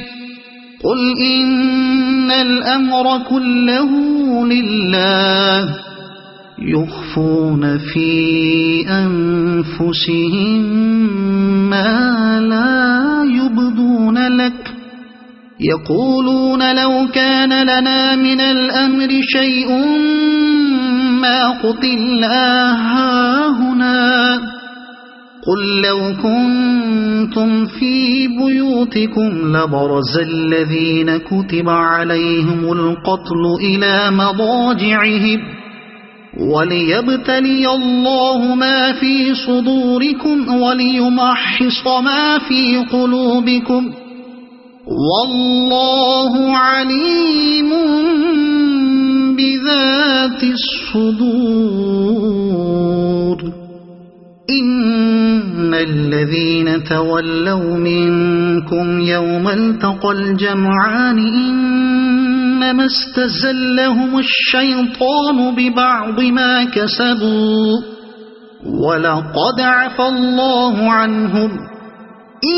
قل إن الأمر كله لله يخفون في أنفسهم ما لا يبدون لك يقولون لو كان لنا من الأمر شيء ما قتلنا هاهنا قل لو كنتم في بيوتكم لبرز الذين كتب عليهم القتل إلى مضاجعهم وليبتلي الله ما في صدوركم وليمحص ما في قلوبكم والله عليم بذات الصدور. الذين تولوا منكم يوم التقى الجمعان إنما استزلهم الشيطان ببعض ما كسبوا ولقد عفى الله عنهم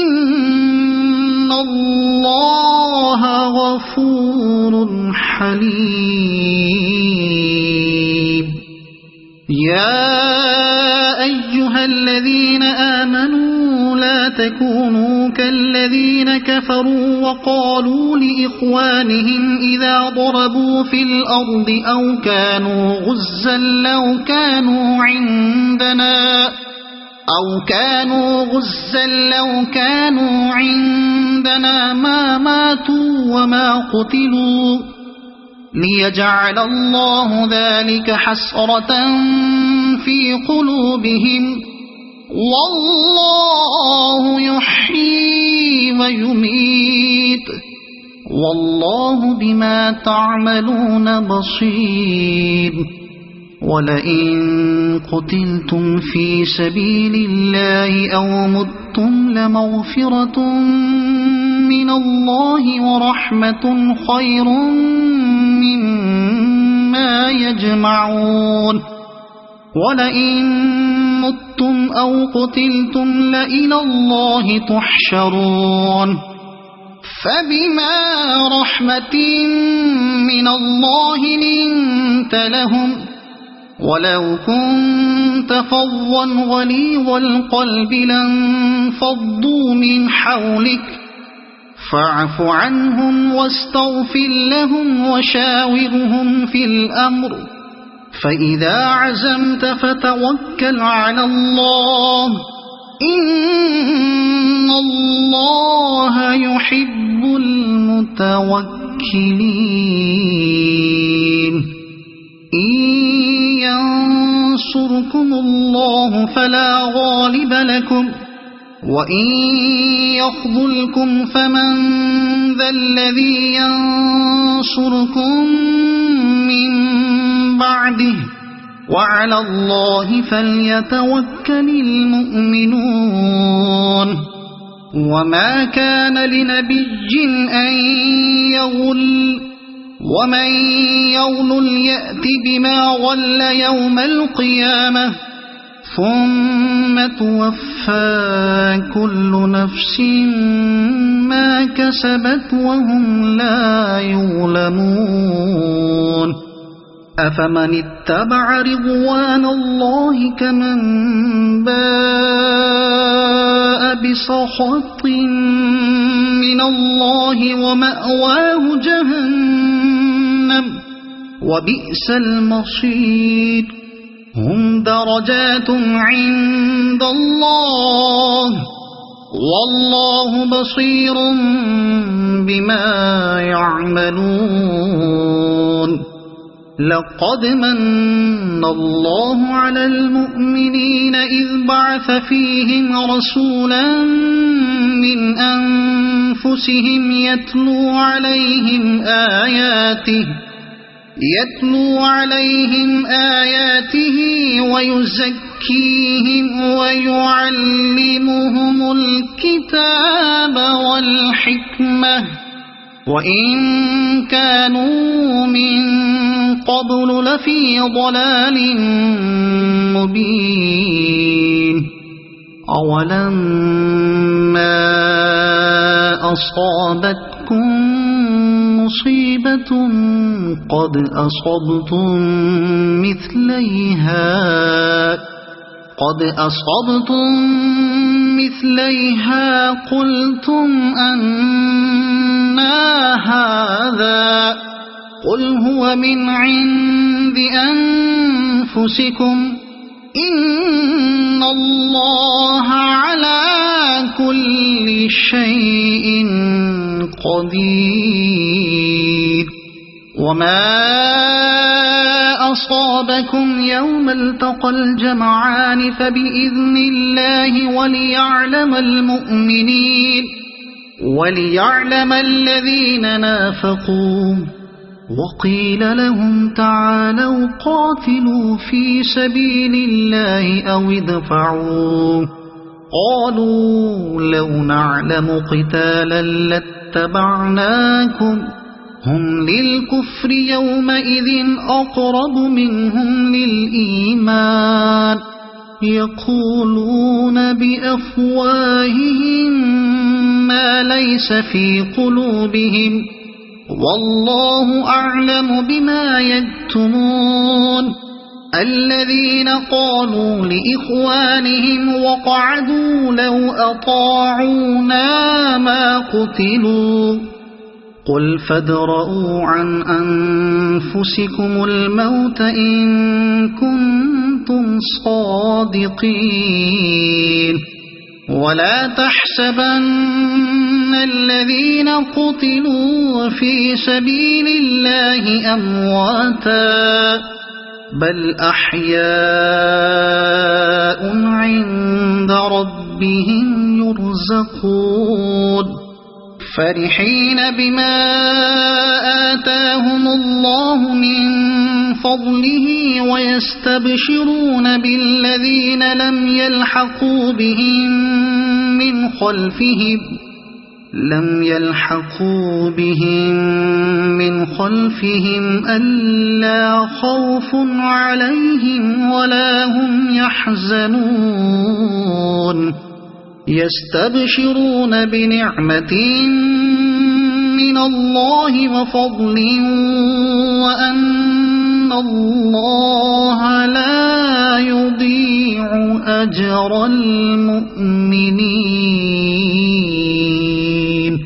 إن الله غفور حليم. يا أيها الذين آمنوا لا تكونوا كالذين كفروا وقالوا لإخوانهم إذا ضربوا في الأرض أو كانوا غزا لو كانوا عندنا ما ماتوا وما قتلوا ليجعل الله ذلك حسرة في قلوبهم والله يحيي ويميت والله بما تعملون بصير. ولئن قتلتم في سبيل الله أو متم لمغفرة من الله ورحمة خير مما يجمعون. ولئن متم أو قتلتم لإلى الله تحشرون. فبما رحمة من الله لنت لهم ولو كنت فظا غليظ القلب لانفضوا من حولك فاعف عنهم واستغفر لهم وشاورهم في الأمر فإذا عزمت فتوكل على الله إن الله يحب المتوكلين. إن ينصركم الله فلا غالب لكم وإن يخذلكم فمن ذا الذي ينصركم من بعده وعلى الله فليتوكل المؤمنون. وما كان لنبي أن يغل ومن يغل يأت بما غل يوم القيامة ثم توفى كل نفس ما كسبت وهم لا يظلمون. أفمن اتبع رضوان الله كمن باء بسخط من الله ومأواه جهنم وبئس المصير. هم درجات عند الله والله بصير بما يعملون. لقد من الله على المؤمنين إذ بعث فيهم رسولا من أنفسهم يتلو عليهم آياته ويزكيهم ويعلمهم الكتاب والحكمة وإن كانوا من قبل لفي ضلال مبين. أولما أصابتكم مصيبة قد أصبتم مثليها قلتم أنى هذا قل هو من عند أنفسكم إن الله على كل شيء قدير. وما أصابكم يوم التقى الجمعان فبإذن الله وليعلم الذين نافقوا وقيل لهم تعالوا قاتلوا في سبيل الله أو ادفعوا قالوا لو نعلم قتالا لاتبعناكم هم للكفر يومئذ أقرب منهم للإيمان يقولون بأفواههم ما ليس في قلوبهم والله أعلم بما يكتمون الذين قالوا لإخوانهم وقعدوا لو أطاعونا ما قتلوا قل فادرءوا عن أنفسكم الموت إن كنتم صادقين ولا تحسبن الذين قتلوا في سبيل الله أمواتا بل أحياء عند ربهم يرزقون فرحين بما آتاهم الله من فضله ويستبشرون بالذين لم يلحقوا بهم من خلفهم ألا خوف عليهم ولا هم يحزنون يستبشرون بنعمة من الله وفضل وأن الله لا يضيع أجر المؤمنين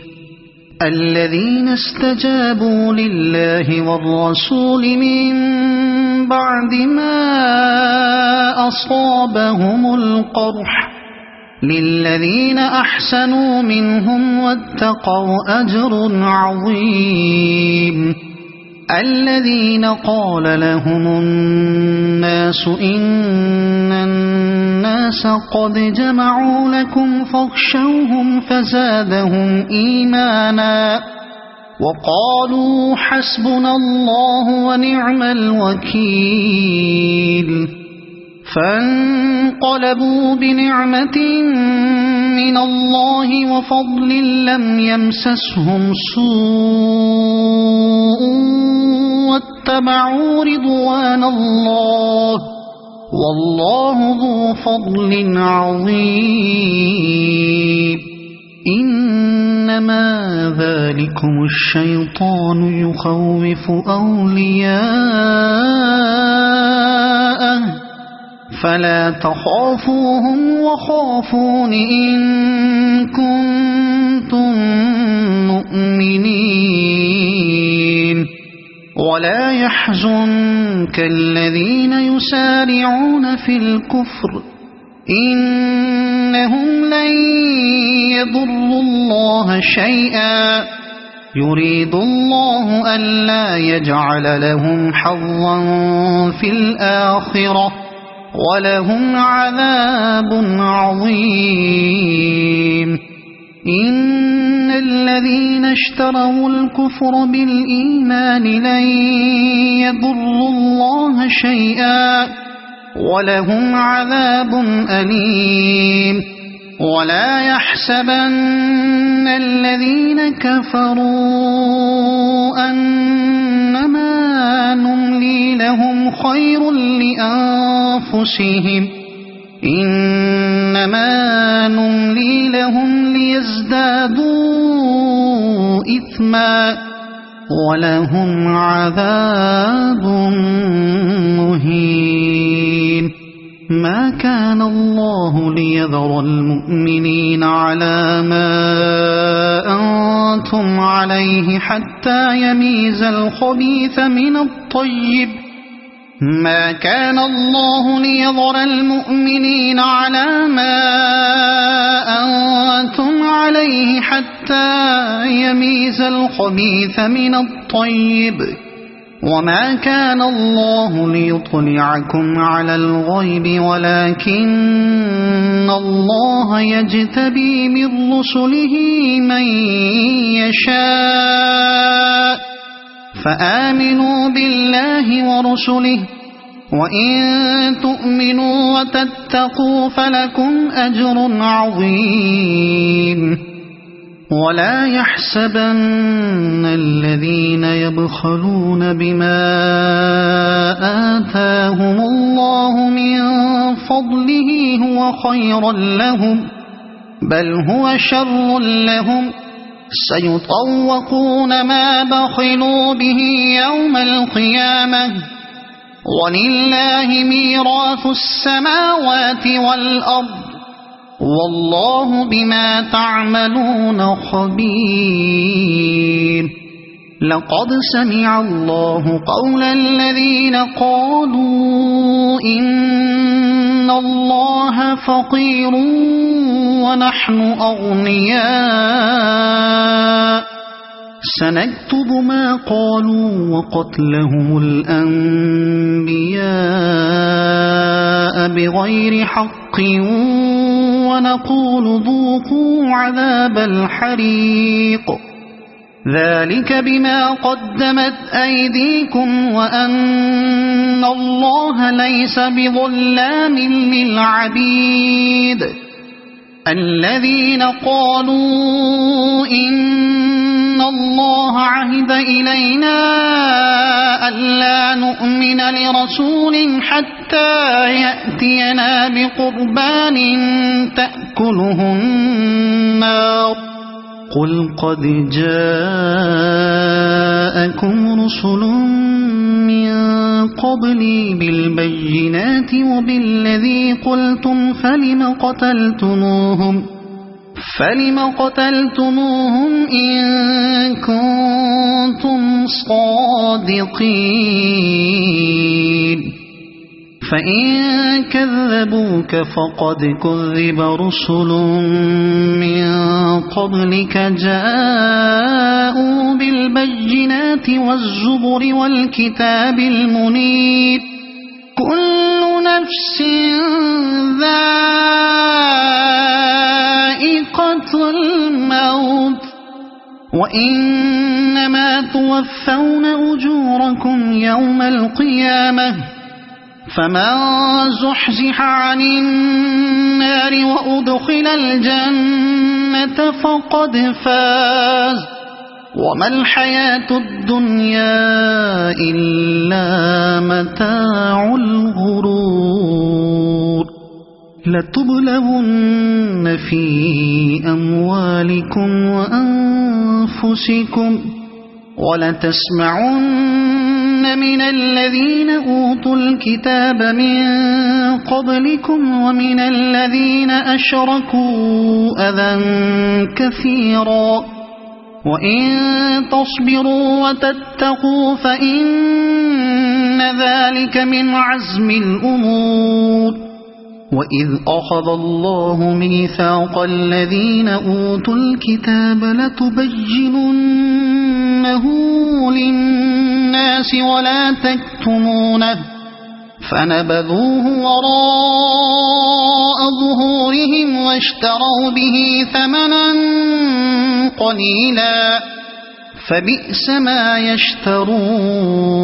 الذين استجابوا لله والرسول من بعد ما أصابهم القرح للذين أحسنوا منهم واتقوا أجر عظيم الذين قال لهم الناس إن الناس قد جمعوا لكم فاخشوهم فزادهم إيمانا وقالوا حسبنا الله ونعم الوكيل فانقلبوا بنعمة من الله وفضل لم يمسسهم سوء واتبعوا رضوان الله والله ذو فضل عظيم إنما ذلكم الشيطان يخوف أولياءه فلا تخافوهم وخافون إن كنتم مؤمنين ولا يحزنك الذين يسارعون في الكفر إنهم لن يضروا الله شيئا يريد الله ألا يجعل لهم حظا في الآخرة ولهم عذاب عظيم إن الذين اشتروا الكفر بالإيمان لن يضروا الله شيئا ولهم عذاب أليم ولا يحسبن الذين كفروا أنما نملي لهم خير لأنفسهم إنما نملي لهم ليزدادوا إثما ولهم عذاب مهين ما كان الله ليذر المؤمنين على ما أنتم عليه حتى يميز الخبيث من الطيب ما كان الله ليذر المؤمنين على ما أنتم عليه حتى يميز الخبيث من الطيب وما كان الله ليطلعكم على الغيب ولكن الله يجتبي من رسله من يشاء فآمنوا بالله ورسله وإن تؤمنوا وتتقوا فلكم أجر عظيم ولا يحسبن الذين يبخلون بما آتاهم الله من فضله هو خيرا لهم بل هو شر لهم سيطوقون ما بخلوا به يوم القيامة ولله ميراث السماوات والأرض والله بما تعملون خبير لقد سمع الله قول الذين قالوا إن الله فقير ونحن أغنياء سنكتب ما قالوا وقتلهم الأنبياء بغير حق ونقول ذوقوا عذاب الحريق ذلك بما قدمت أيديكم وأن الله ليس بظلام للعبيد الذين قالوا إن الله عهد إلينا ألا نؤمن لرسول حتى يأتينا بقربان تأكله النار قل قد جاءكم رسل من قبلي بالبينات وبالذي قلتم فلم قتلتموهم إن كنتم صادقين فإن كذبوك فقد كذب رسل من قبلك جاءوا بالبينات والزبر والكتاب المنير كل نفس ذائقة الموت وإنما توفون أجوركم يوم القيامة فمن زحزح عن النار وأدخل الجنة فقد فاز وما الحياة الدنيا إلا متاع الغرور لتبلغن في أموالكم وأنفسكم ولتسمعن من الذين أوتوا الكتاب من قبلكم ومن الذين أشركوا أذى كثيرا وإن تصبروا وتتقوا فإن ذلك من عزم الأمور وإذ أخذ الله ميثاق الذين أوتوا الكتاب لتبيننه للناس ولا تكتمونه فنبذوه وراء ظهورهم واشتروا به ثمنا قليلا فبئس ما يشترون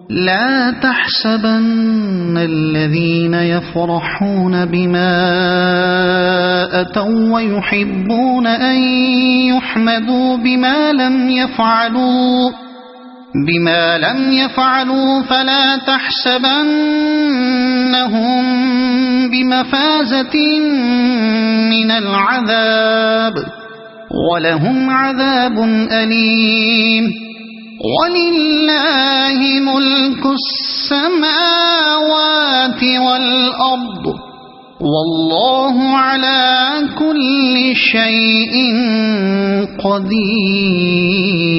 لا تحسبن الذين يفرحون بما أتوا ويحبون أن يحمدوا بما لم يفعلوا فلا تحسبنهم بمفازة من العذاب ولهم عذاب أليم ولله ملك السماوات والأرض والله على كل شيء قدير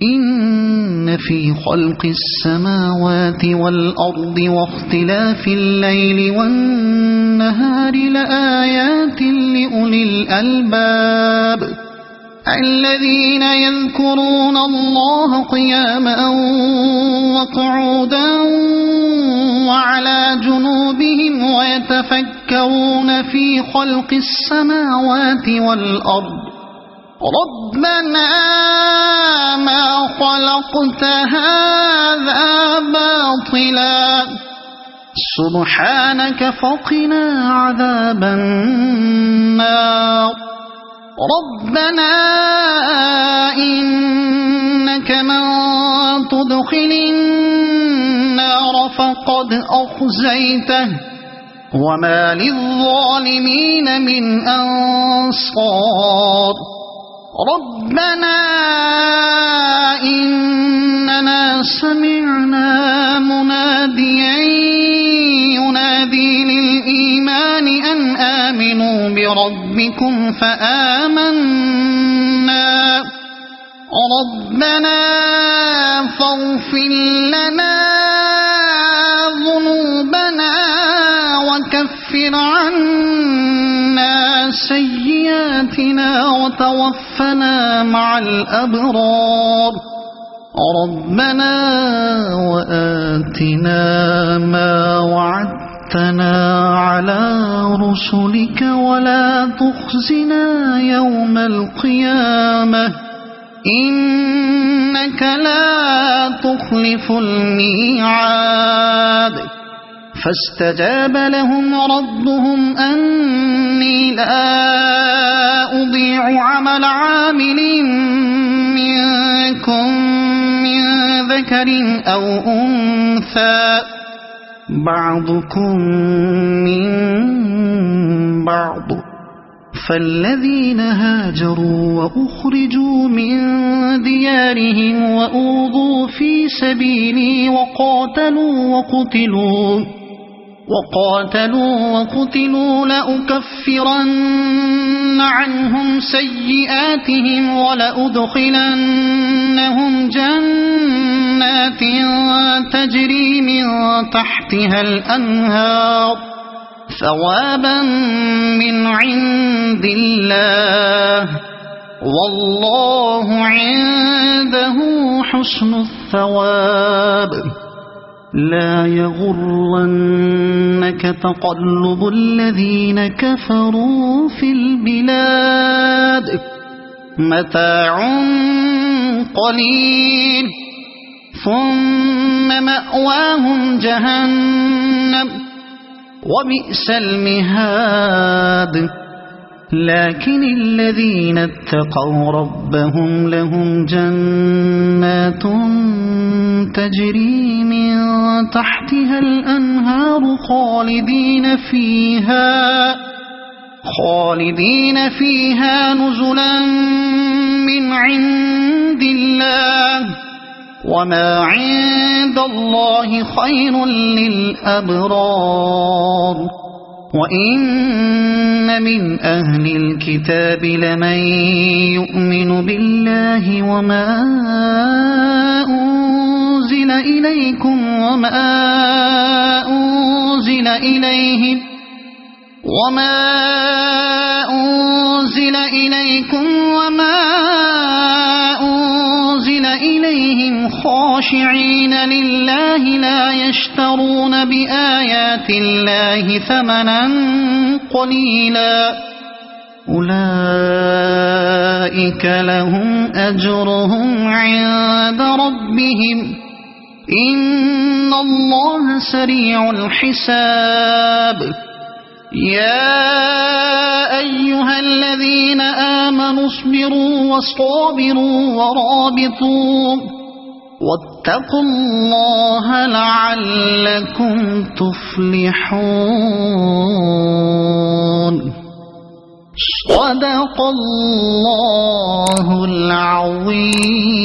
إن في خلق السماوات والأرض واختلاف الليل والنهار لآيات لأولي الألباب الذين يذكرون الله قياما وقعودا وعلى جنوبهم ويتفكرون في خلق السماوات والأرض ربنا ما خلقت هذا باطلا باطلا سبحانك فقنا عذاب النار ربنا إنك من تدخل النار فقد أخزيته وما للظالمين من أنصار ربنا إننا سمعنا مناديا ينادي للإيمان أن آمنوا بربكم فآمنا ربنا فاغفر لنا ذنوبنا وكفر عنا سيئاتنا وتوفنا مع الأبرار ربنا وآتنا ما وعدتنا على رسلك ولا تخزنا يوم القيامة إنك لا تخلف الميعاد فاستجاب لهم ربهم أني لا أضيع عمل عامل منكم من ذكر أو أنثى بعضكم من بعض فالذين هاجروا وأخرجوا من ديارهم وأوذوا في سبيلي وقاتلوا وقتلوا لأكفرن عنهم سيئاتهم ولأدخلنهم جنات تجري من تحتها الأنهار ثوابا من عند الله والله عنده حسن الثواب لا يغرنك تقلب الذين كفروا في البلاد متاع قليل ثم مأواهم جهنم وبئس المهاد لكن الذين اتقوا ربهم لهم جنات تجري من تحتها الأنهار خالدين فيها نزلا من عند الله وما عند الله خير للأبرار وإن من أهل الكتاب لمن يؤمن بالله وما أنزل إليكم وما أنزل إليهم خاشعين لله لا يشترون بآيات الله ثمنا قليلا أولئك لهم أجرهم عند ربهم إن الله سريع الحساب يا أيها الذين آمنوا اصبروا وصابروا ورابطوا واتقوا الله لعلكم تفلحون صدق الله العظيم.